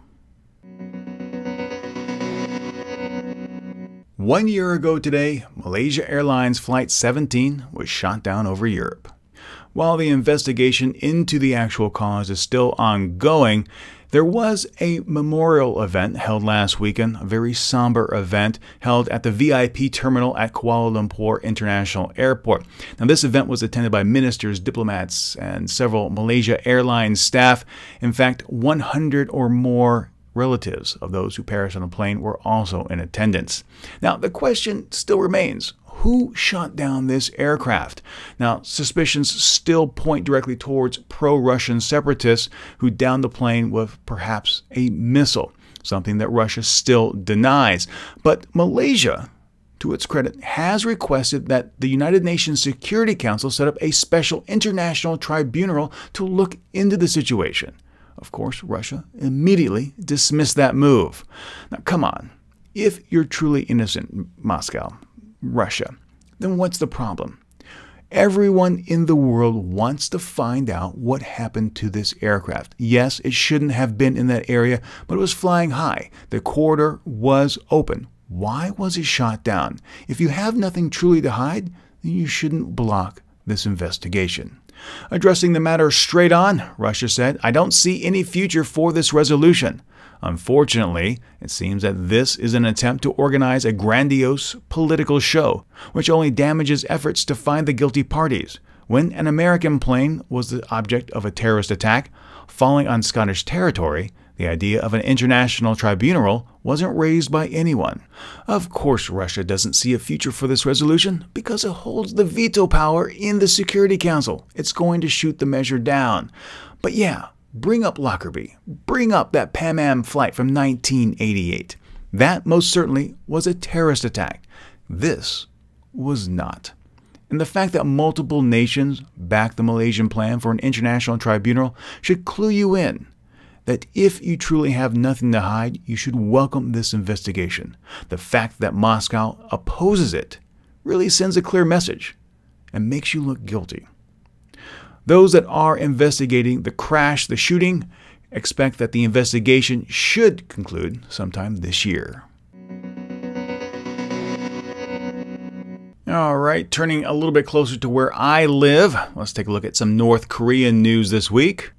1 year ago today, Malaysia Airlines Flight 17 was shot down over Europe. While the investigation into the actual cause is still ongoing, there was a memorial event held last weekend, a very somber event held at the VIP terminal at Kuala Lumpur International Airport. Now, this event was attended by ministers, diplomats, and several Malaysia Airlines staff. In fact, 100 or more relatives of those who perished on the plane were also in attendance. Now, the question still remains, who shot down this aircraft? Now, suspicions still point directly towards pro-Russian separatists who downed the plane with perhaps a missile, something that Russia still denies. But Malaysia to its credit, has requested that the United Nations Security Council set up a special international tribunal to look into the situation. Of course, Russia immediately dismissed that move. Now, come on. If you're truly innocent, Moscow, Russia, then what's the problem? Everyone in the world wants to find out what happened to this aircraft. Yes, it shouldn't have been in that area, but it was flying high. The corridor was open. Why was it shot down? If you have nothing truly to hide, then you shouldn't block this investigation. Addressing the matter straight on, Russia said, "I don't see any future for this resolution." Unfortunately, it seems that this is an attempt to organize a grandiose political show, which only damages efforts to find the guilty parties. When an American plane was the object of a terrorist attack, falling on Scottish territory, the idea of an international tribunal wasn't raised by anyone. Of course, Russia doesn't see a future for this resolution because it holds the veto power in the Security Council. It's going to shoot the measure down. But yeah, bring up Lockerbie. Bring up that Pan Am flight from 1988. That most certainly was a terrorist attack. This was not. And the fact that multiple nations backed the Malaysian plan for an international tribunal should clue you in that if you truly have nothing to hide, you should welcome this investigation. The fact that Moscow opposes it really sends a clear message and makes you look guilty. Those that are investigating the crash, the shooting, expect that the investigation should conclude sometime this year. All right, turning a little bit closer to where I live, let's take a look at some North Korean news this week.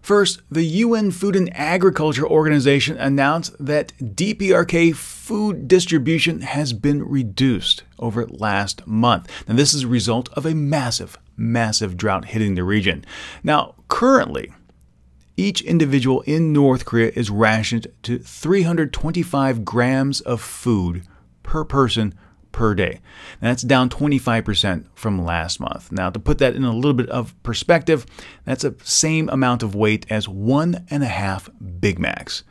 First, the UN Food and Agriculture Organization announced that DPRK food distribution has been reduced over last month. Now, this is a result of a massive drought hitting the region. Now, currently, each individual in North Korea is rationed to 325 grams of food per person per day. And that's down 25% from last month. Now, to put that in a little bit of perspective, that's the same amount of weight as 1.5 Big Macs.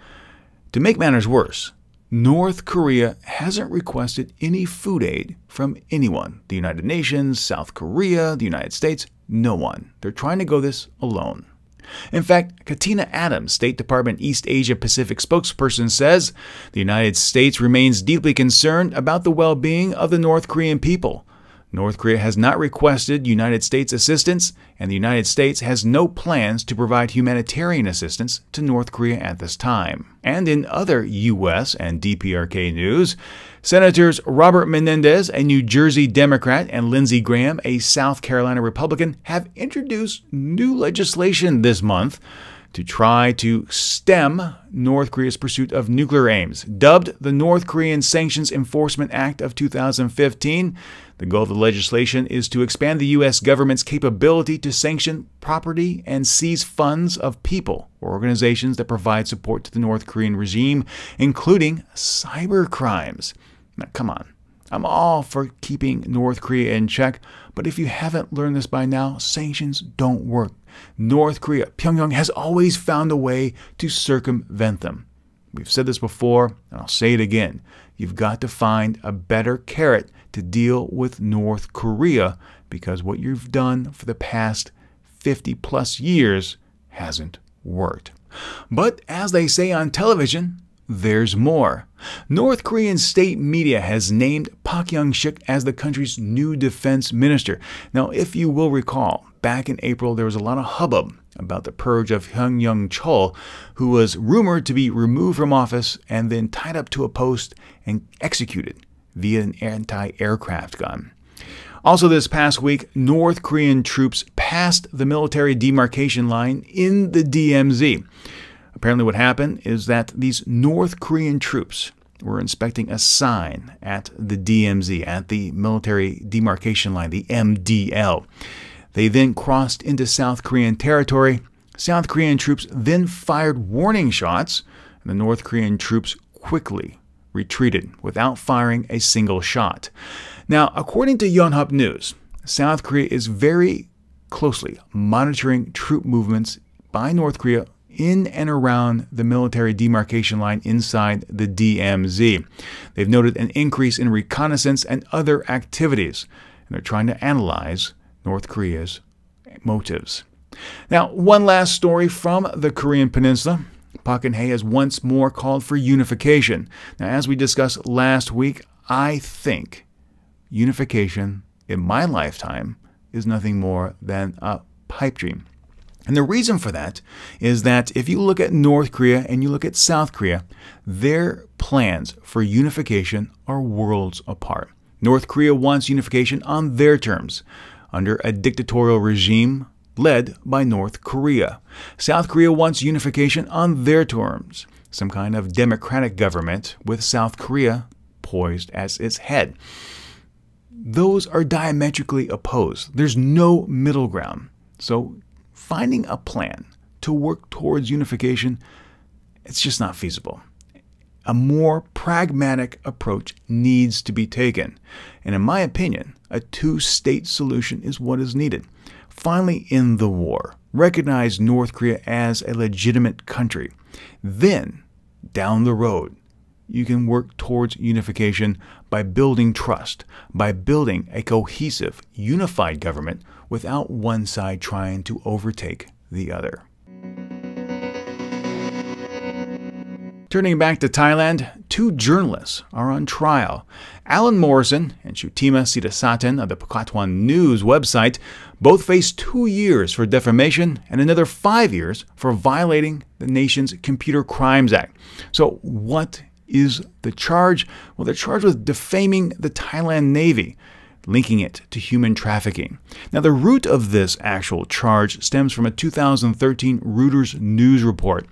To make matters worse, North Korea hasn't requested any food aid from anyone. The United Nations, South Korea, the United States, no one. They're trying to go this alone. In fact, Katina Adams, State Department East Asia Pacific spokesperson, says the United States remains deeply concerned about the well-being of the North Korean people. North Korea has not requested United States assistance, and the United States has no plans to provide humanitarian assistance to North Korea at this time. And in other U.S. and DPRK news, Senators Robert Menendez, a New Jersey Democrat, and Lindsey Graham, a South Carolina Republican, have introduced new legislation this month to try to stem North Korea's pursuit of nuclear aims. Dubbed the North Korean Sanctions Enforcement Act of 2015, the goal of the legislation is to expand the U.S. government's capability to sanction property and seize funds of people or organizations that provide support to the North Korean regime, including cyber crimes. Now, come on. I'm all for keeping North Korea in check, but if you haven't learned this by now, sanctions don't work. North Korea, Pyongyang, has always found a way to circumvent them. We've said this before, and I'll say it again. You've got to find a better carrot to deal with North Korea because what you've done for the past 50 plus years hasn't worked. But as they say on television, there's more. North Korean state media has named Park Young-sik as the country's new defense minister. Now, if you will recall, back in April, there was a lot of hubbub about the purge of Hyun Young-chol, who was rumored to be removed from office and then tied up to a post and executed via an anti-aircraft gun. Also this past week, North Korean troops passed the military demarcation line in the DMZ. Apparently what happened is that these North Korean troops were inspecting a sign at the DMZ, at the military demarcation line, the MDL. They then crossed into South Korean territory. South Korean troops then fired warning shots, and the North Korean troops quickly retreated without firing a single shot. Now, according to Yonhap News, South Korea is very closely monitoring troop movements by North Korea in and around the military demarcation line inside the DMZ. They've noted an increase in reconnaissance and other activities, and they're trying to analyze North Korea's motives. Now, one last story from the Korean Peninsula. Park Geun-hye has once more called for unification. Now, as we discussed last week, I think unification in my lifetime is nothing more than a pipe dream. And the reason for that is that if you look at North Korea and you look at South Korea, their plans for unification are worlds apart. North Korea wants unification on their terms, under a dictatorial regime led by North Korea. South Korea wants unification on their terms, some kind of democratic government with South Korea poised as its head. Those are diametrically opposed. There's no middle ground. So finding a plan to work towards unification, it's just not feasible. A more pragmatic approach needs to be taken. And in my opinion, a two-state solution is what is needed. Finally, in the war, recognize North Korea as a legitimate country. Then, down the road, you can work towards unification by building trust, by building a cohesive, unified government without one side trying to overtake the other. Turning back to Thailand, two journalists are on trial. Alan Morrison and Chutima Sidasaten of the Pakatwan News website both face 2 years for defamation and another 5 years for violating the nation's Computer Crimes Act. So what is the charge? Well, they're charged with defaming the Thailand Navy, linking it to human trafficking. Now, the root of this actual charge stems from a 2013 Reuters news report.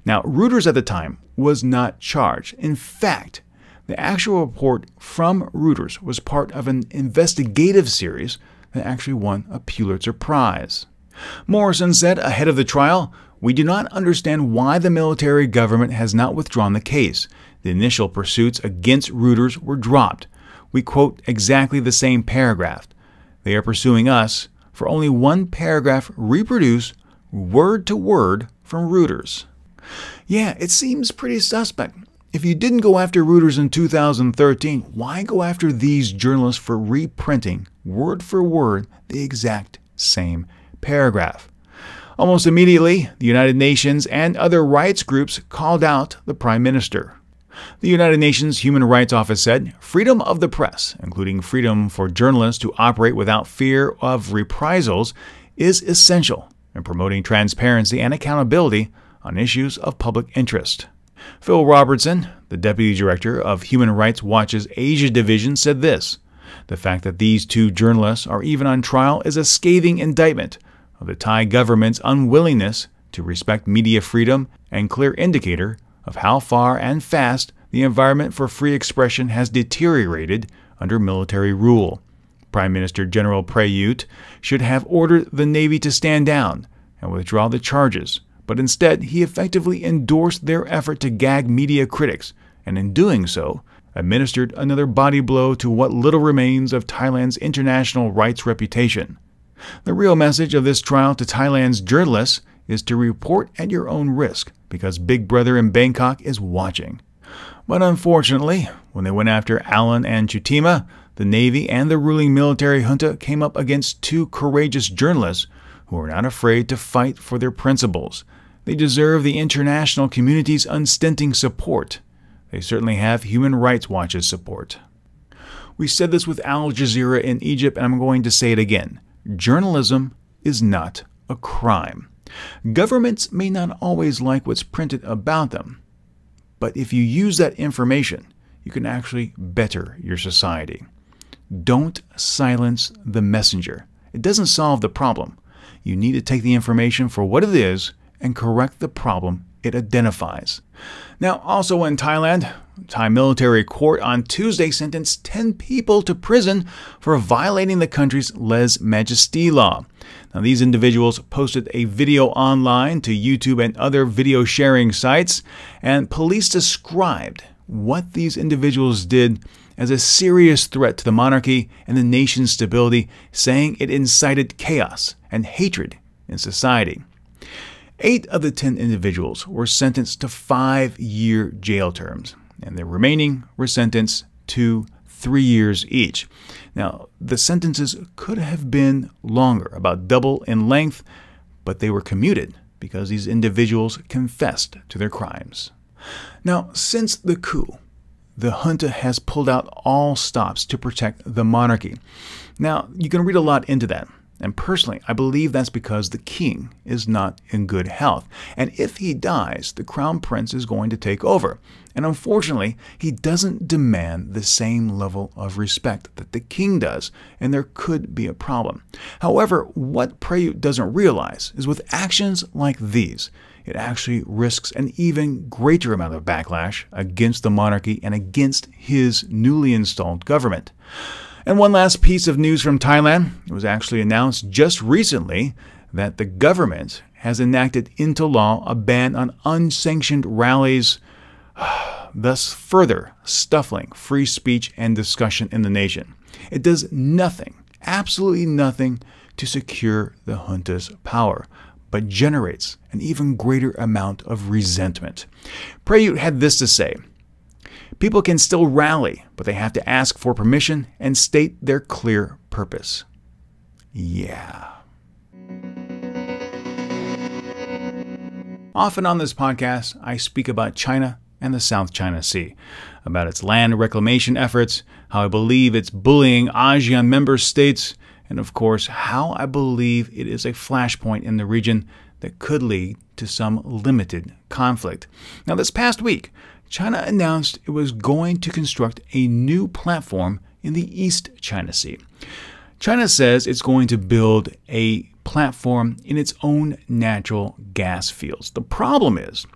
Now, Reuters at the time was not charged. In fact, the actual report from Reuters was part of an investigative series that actually won a Pulitzer Prize. Morrison said ahead of the trial, "We do not understand why the military government has not withdrawn the case. The initial pursuits against Reuters were dropped. We quote exactly the same paragraph. They are pursuing us for only one paragraph reproduced word to word from Reuters." Yeah, it seems pretty suspect. If you didn't go after Reuters in 2013, why go after these journalists for reprinting word for word the exact same paragraph? Almost immediately, the United Nations and other rights groups called out the Prime Minister. The United Nations Human Rights Office said, "Freedom of the press, including freedom for journalists to operate without fear of reprisals, is essential in promoting transparency and accountability on issues of public interest." Phil Robertson, the Deputy Director of Human Rights Watch's Asia Division, said this: "The fact that these two journalists are even on trial is a scathing indictment of the Thai government's unwillingness to respect media freedom and clear indicator of how far and fast the environment for free expression has deteriorated under military rule. Prime Minister General Prayut should have ordered the Navy to stand down and withdraw the charges, but instead he effectively endorsed their effort to gag media critics, and in doing so, administered another body blow to what little remains of Thailand's international rights reputation. The real message of this trial to Thailand's journalists is to report at your own risk, because Big Brother in Bangkok is watching." But unfortunately, when they went after Alan and Chutima, the Navy and the ruling military junta came up against two courageous journalists who are not afraid to fight for their principles. They deserve the international community's unstinting support. They certainly have Human Rights Watch's support. We said this with Al Jazeera in Egypt, and I'm going to say it again. Journalism is not a crime. Governments may not always like what's printed about them, but if you use that information, you can actually better your society. Don't silence the messenger. It doesn't solve the problem. You need to take the information for what it is and correct the problem it identifies. Now, also in Thailand, Thai military court on Tuesday sentenced 10 people to prison for violating the country's lèse-majesté law. Now, these individuals posted a video online to YouTube and other video sharing sites, and police described what these individuals did as a serious threat to the monarchy and the nation's stability, saying it incited chaos and hatred in society. 8 of the 10 individuals were sentenced to 5-year jail terms, and the remaining were sentenced to 3 years each. Now, the sentences could have been longer, about double in length, but they were commuted because these individuals confessed to their crimes. Now, since the coup, the junta has pulled out all stops to protect the monarchy. Now, you can read a lot into that. And personally, I believe that's because the king is not in good health. And if he dies, the crown prince is going to take over. And unfortunately, he doesn't demand the same level of respect that the king does, and there could be a problem. However, what Prelude doesn't realize is with actions like these, it actually risks an even greater amount of backlash against the monarchy and against his newly installed government. And one last piece of news from Thailand. It was actually announced just recently that the government has enacted into law a ban on unsanctioned rallies, thus further stifling free speech and discussion in the nation. It does nothing, absolutely nothing, to secure the junta's power, but generates an even greater amount of resentment. Prelude had this to say: people can still rally, but they have to ask for permission and state their clear purpose. Yeah. Often on this podcast, I speak about China and the South China Sea, about its land reclamation efforts, how I believe it's bullying ASEAN member states, and of course, how I believe it is a flashpoint in the region that could lead to some limited conflict. Now, this past week, China announced it was going to construct a new platform in the East China Sea. China says it's going to build a platform in its own natural gas fields. The problem is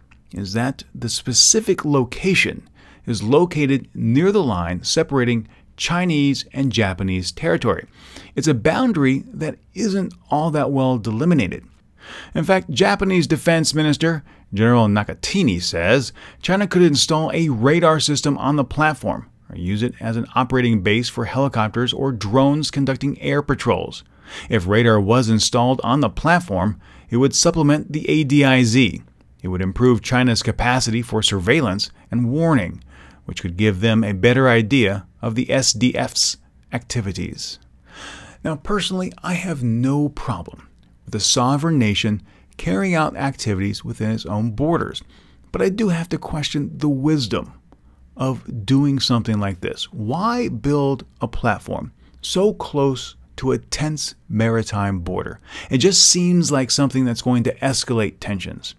that the specific location is located near the line separating Chinese and Japanese territory. It's a boundary that isn't all that well delimited. In fact, Japanese Defense Minister General Nakatani says China could install a radar system on the platform or use it as an operating base for helicopters or drones conducting air patrols. If radar was installed on the platform, it would supplement the ADIZ. It would improve China's capacity for surveillance and warning, which could give them a better idea of the SDF's activities. Now, personally, I have no problem with a sovereign nation carrying out activities within its own borders, but I do have to question the wisdom of doing something like this. Why build a platform so close to a tense maritime border? It just seems like something that's going to escalate tensions.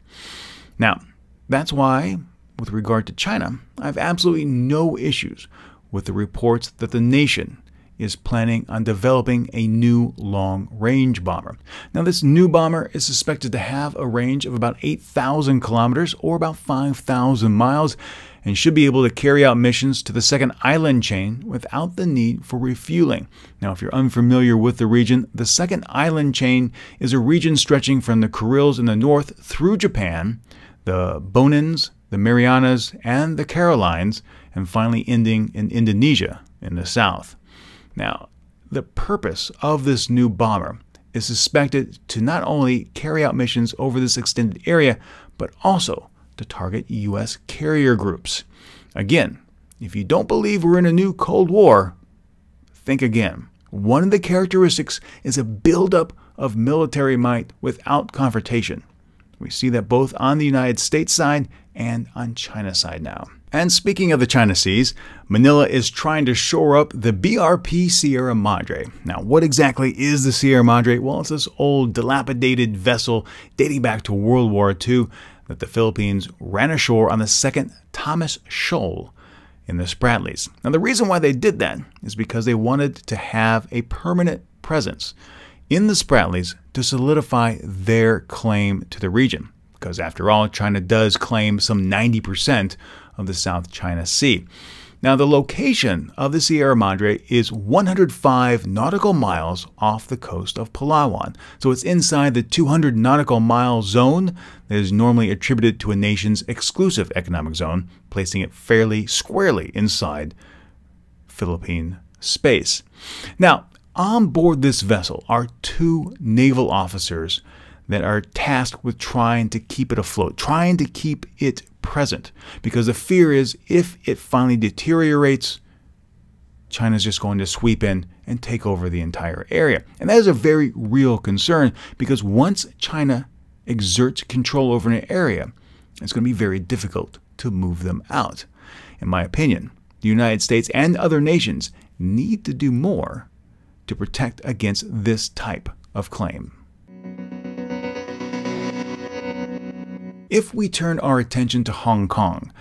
Now, that's why, with regard to China, I have absolutely no issues with the reports that the nation is planning on developing a new long-range bomber. Now, this new bomber is suspected to have a range of about 8,000 kilometers or about 5,000 miles and should be able to carry out missions to the second island chain without the need for refueling. Now, if you're unfamiliar with the region, the second island chain is a region stretching from the Kurils in the north through Japan, the Bonins, the Marianas, and the Carolines, and finally ending in Indonesia in the south. Now, the purpose of this new bomber is suspected to not only carry out missions over this extended area, but also to target U.S. carrier groups. Again, if you don't believe we're in a new Cold War, think again. One of the characteristics is a buildup of military might without confrontation. We see that both on the United States side and on China's side now. And speaking of the China Seas, Manila is trying to shore up the BRP Sierra Madre. Now, what exactly is the Sierra Madre? Well, it's this old, dilapidated vessel dating back to World War II that the Philippines ran ashore on the second Thomas Shoal in the Spratlys. Now, the reason why they did that is because they wanted to have a permanent presence in the Spratlys to solidify their claim to the region. Because after all, China does claim some 90% of the South China Sea. Now, the location of the Sierra Madre is 105 nautical miles off the coast of Palawan. So it's inside the 200 nautical mile zone that is normally attributed to a nation's exclusive economic zone, placing it fairly squarely inside Philippine space. Now, on board this vessel are 2 naval officers that are tasked with trying to keep it afloat, trying to keep it present. Because the fear is if it finally deteriorates, China's just going to sweep in and take over the entire area. And that is a very real concern, because once China exerts control over an area, it's going to be very difficult to move them out. In my opinion, the United States and other nations need to do more to protect against this type of claim. If we turn our attention to Hong Kong,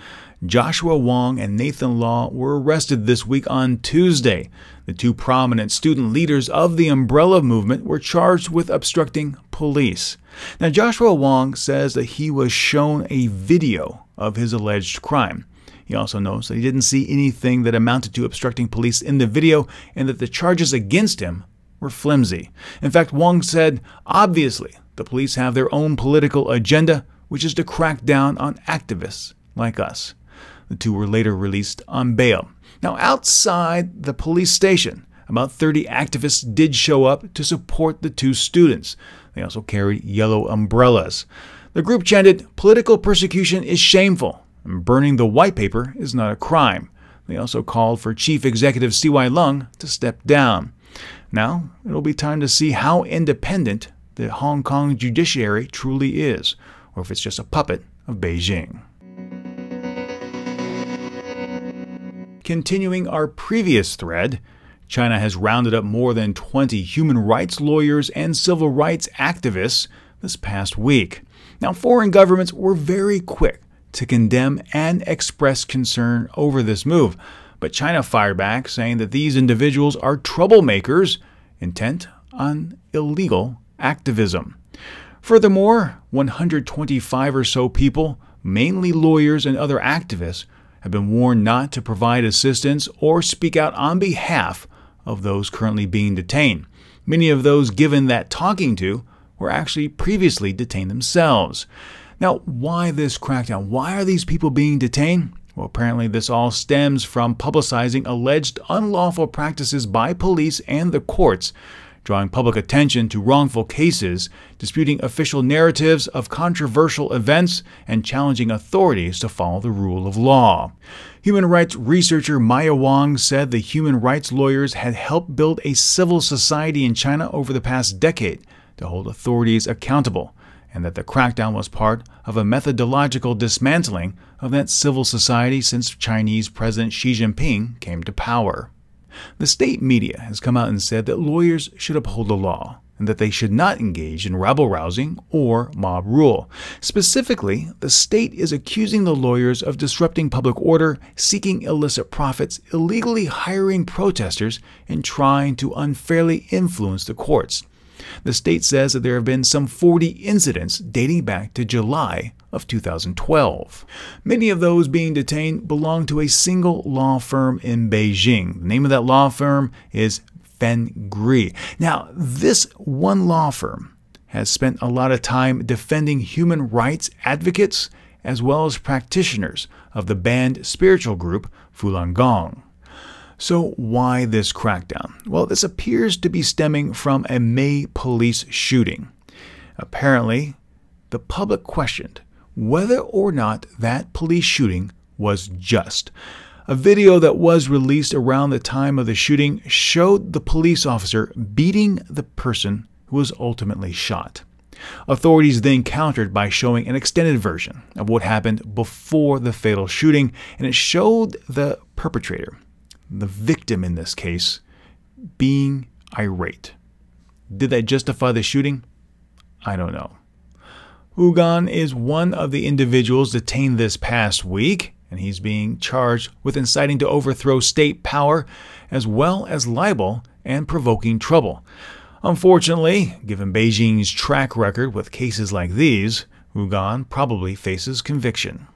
Joshua Wong and Nathan Law were arrested this week on Tuesday. The two prominent student leaders of the Umbrella Movement were charged with obstructing police. Now, Joshua Wong says that he was shown a video of his alleged crime. He also knows that he didn't see anything that amounted to obstructing police in the video and that the charges against him were flimsy. In fact, Wong said, obviously, the police have their own political agenda, which is to crack down on activists like us. The two were later released on bail. Now, outside the police station, about 30 activists did show up to support the two students. They also carried yellow umbrellas. The group chanted, "Political persecution is shameful, and burning the white paper is not a crime." They also called for Chief Executive C.Y. Leung to step down. Now, it'll be time to see how independent the Hong Kong judiciary truly is, or if it's just a puppet of Beijing. Continuing our previous thread, China has rounded up more than 20 human rights lawyers and civil rights activists this past week. Now, foreign governments were very quick to condemn and express concern over this move, but China fired back, saying that these individuals are troublemakers intent on illegal activism. Furthermore, 125 or so people, mainly lawyers and other activists, have been warned not to provide assistance or speak out on behalf of those currently being detained. Many of those given that talking to were actually previously detained themselves. Now, why this crackdown? Why are these people being detained? Well, apparently this all stems from publicizing alleged unlawful practices by police and the courts, drawing public attention to wrongful cases, disputing official narratives of controversial events, and challenging authorities to follow the rule of law. Human rights researcher Maya Wong said the human rights lawyers had helped build a civil society in China over the past decade to hold authorities accountable, and that the crackdown was part of a methodological dismantling of that civil society since Chinese President Xi Jinping came to power. The state media has come out and said that lawyers should uphold the law and that they should not engage in rabble-rousing or mob rule. Specifically, the state is accusing the lawyers of disrupting public order, seeking illicit profits, illegally hiring protesters, and trying to unfairly influence the courts. The state says that there have been some 40 incidents dating back to July of 2012. Many of those being detained belong to a single law firm in Beijing. The name of that law firm is Fen Gri. Now, this one law firm has spent a lot of time defending human rights advocates as well as practitioners of the banned spiritual group Falun Gong. So why this crackdown? Well, this appears to be stemming from a May police shooting. Apparently, the public questioned whether or not that police shooting was just. A video that was released around the time of the shooting showed the police officer beating the person who was ultimately shot. Authorities then countered by showing an extended version of what happened before the fatal shooting, and it showed the perpetrator, the victim in this case, being irate. Did that justify the shooting? I don't know. Uighur is one of the individuals detained this past week, and he's being charged with inciting to overthrow state power, as well as libel and provoking trouble. Unfortunately, given Beijing's track record with cases like these, Uighur probably faces conviction.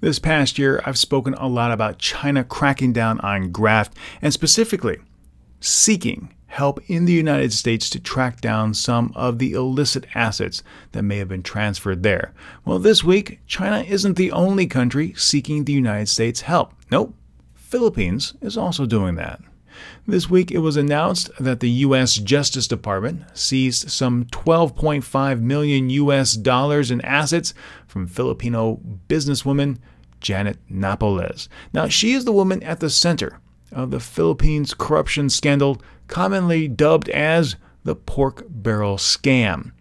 This past year, I've spoken a lot about China cracking down on graft, and specifically seeking help in the United States to track down some of the illicit assets that may have been transferred there. Well, this week, China isn't the only country seeking the United States' help. Nope, Philippines is also doing that. This week, it was announced that the U.S. Justice Department seized some $12.5 million in assets from Filipino businesswoman Janet Napoles. Now, she is the woman at the center of the Philippines corruption scandal, commonly dubbed as the pork barrel scam.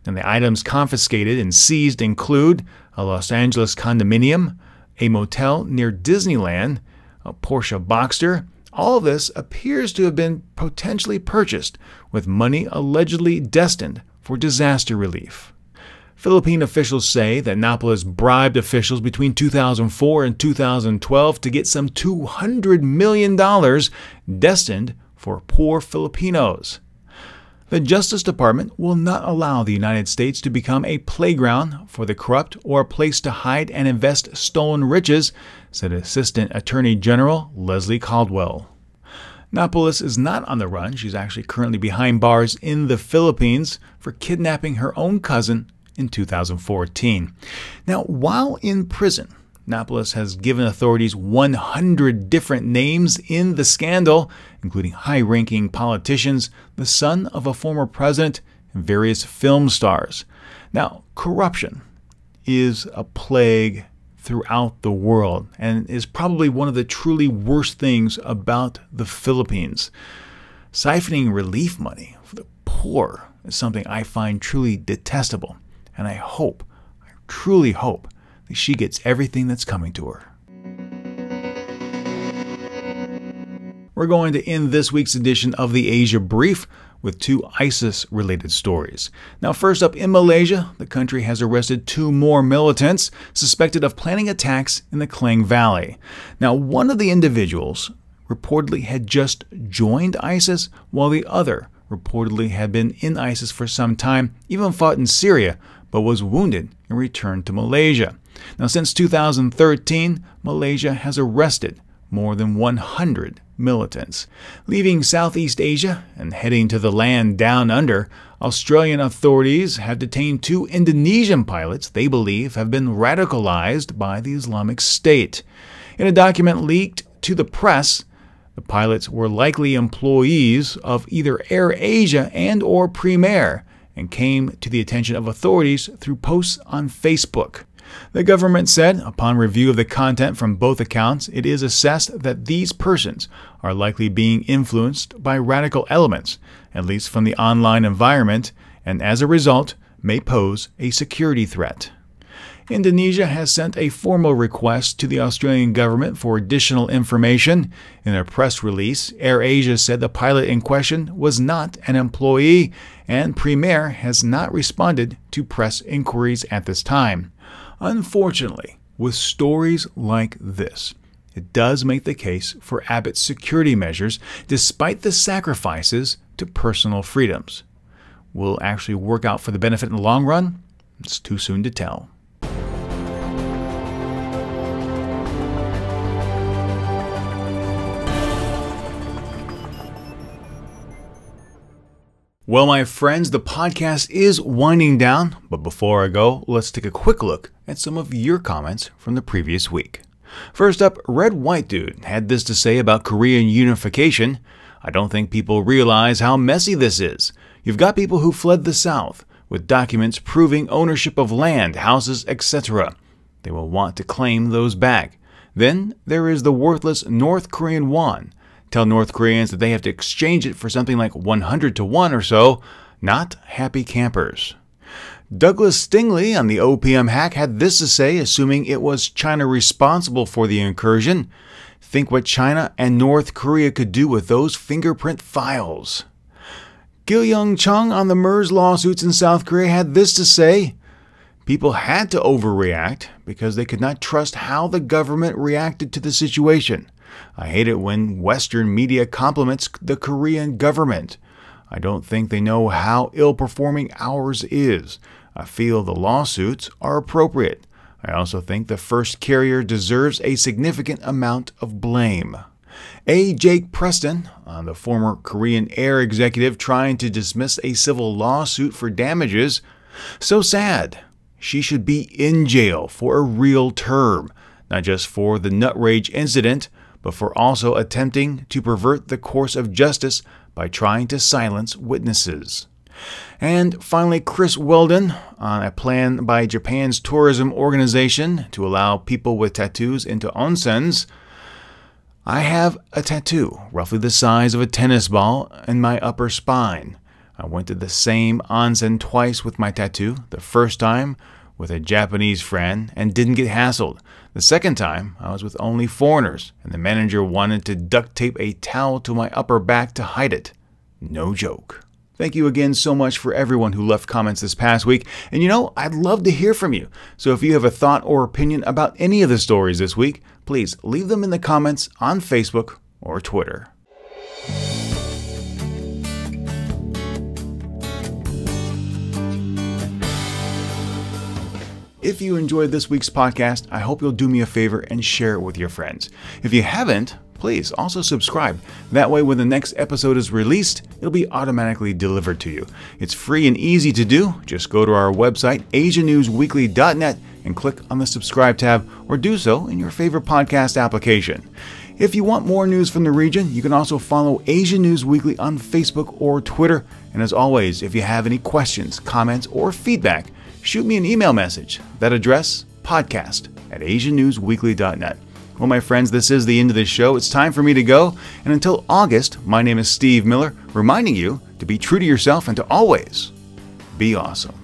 And the items confiscated and seized include a Los Angeles condominium, a motel near Disneyland, a Porsche Boxster. All of this appears to have been potentially purchased with money allegedly destined for disaster relief. Philippine officials say that Napoles bribed officials between 2004 and 2012 to get some $200 million destined for poor Filipinos. The Justice Department will not allow the United States to become a playground for the corrupt or a place to hide and invest stolen riches, said Assistant Attorney General Leslie Caldwell. Napoles is not on the run. She's actually currently behind bars in the Philippines for kidnapping her own cousin in 2014. Now, while in prison, Napoles has given authorities 100 different names in the scandal, including high-ranking politicians, the son of a former president, and various film stars. Now, corruption is a plague throughout the world and is probably one of the truly worst things about the Philippines. Siphoning relief money for the poor is something I find truly detestable, and I truly hope, that she gets everything that's coming to her. We're going to end this week's edition of the Asia Brief with two ISIS-related stories. Now, first up, in Malaysia, the country has arrested 2 more militants suspected of planning attacks in the Klang Valley. Now, one of the individuals reportedly had just joined ISIS, while the other reportedly had been in ISIS for some time, even fought in Syria, but was wounded and returned to Malaysia. Now, since 2013, Malaysia has arrested more than 100 militants. Leaving Southeast Asia and heading to the land down under, Australian authorities have detained 2 Indonesian pilots they believe have been radicalized by the Islamic State. In a document leaked to the press, the pilots were likely employees of either AirAsia and/or Premier and came to the attention of authorities through posts on Facebook. The government said, upon review of the content from both accounts, it is assessed that these persons are likely being influenced by radical elements, at least from the online environment, and as a result may pose a security threat. Indonesia has sent a formal request to the Australian government for additional information. In a press release, AirAsia said the pilot in question was not an employee, and Premier has not responded to press inquiries at this time. Unfortunately, with stories like this, it does make the case for Abbott's security measures despite the sacrifices to personal freedoms. Will it actually work out for the benefit in the long run? It's too soon to tell. Well, my friends, the podcast is winding down, but before I go, let's take a quick look at some of your comments from the previous week. First up, Red White Dude had this to say about Korean unification. I don't think people realize how messy this is. You've got people who fled the South with documents proving ownership of land, houses, etc. They will want to claim those back. Then there is the worthless North Korean won. Tell North Koreans that they have to exchange it for something like 100 to 1 or so. Not happy campers. Douglas Stingley on the OPM hack had this to say, assuming it was China responsible for the incursion. Think what China and North Korea could do with those fingerprint files. Gil Young Chung on the MERS lawsuits in South Korea had this to say. People had to overreact because they could not trust how the government reacted to the situation. I hate it when Western media compliments the Korean government. I don't think they know how ill-performing ours is. I feel the lawsuits are appropriate. I also think the first carrier deserves a significant amount of blame. A. Jake Preston, the former Korean Air executive trying to dismiss a civil lawsuit for damages. So sad. She should be in jail for a real term, not just for the nut rage incident, but for also attempting to pervert the course of justice by trying to silence witnesses. And finally, Chris Weldon, on a plan by Japan's tourism organization to allow people with tattoos into onsens. I have a tattoo, roughly the size of a tennis ball, in my upper spine. I went to the same onsen twice with my tattoo. The first time with a Japanese friend and didn't get hassled. The second time, I was with only foreigners, and the manager wanted to duct tape a towel to my upper back to hide it. No joke. Thank you again so much for everyone who left comments this past week. And I'd love to hear from you. So if you have a thought or opinion about any of the stories this week, please leave them in the comments on Facebook or Twitter. If you enjoyed this week's podcast, I hope you'll do me a favor and share it with your friends. If you haven't, please also subscribe. That way, when the next episode is released, it'll be automatically delivered to you. It's free and easy to do. Just go to our website, asiannewsweekly.net, and click on the subscribe tab, or do so in your favorite podcast application. If you want more news from the region, you can also follow Asia News Weekly on Facebook or Twitter. And as always, if you have any questions, comments, or feedback, shoot me an email message. That address, podcast@asiannewsweekly.net. Well, my friends, this is the end of this show. It's time for me to go. And until August, my name is Steve Miller, reminding you to be true to yourself and to always be awesome.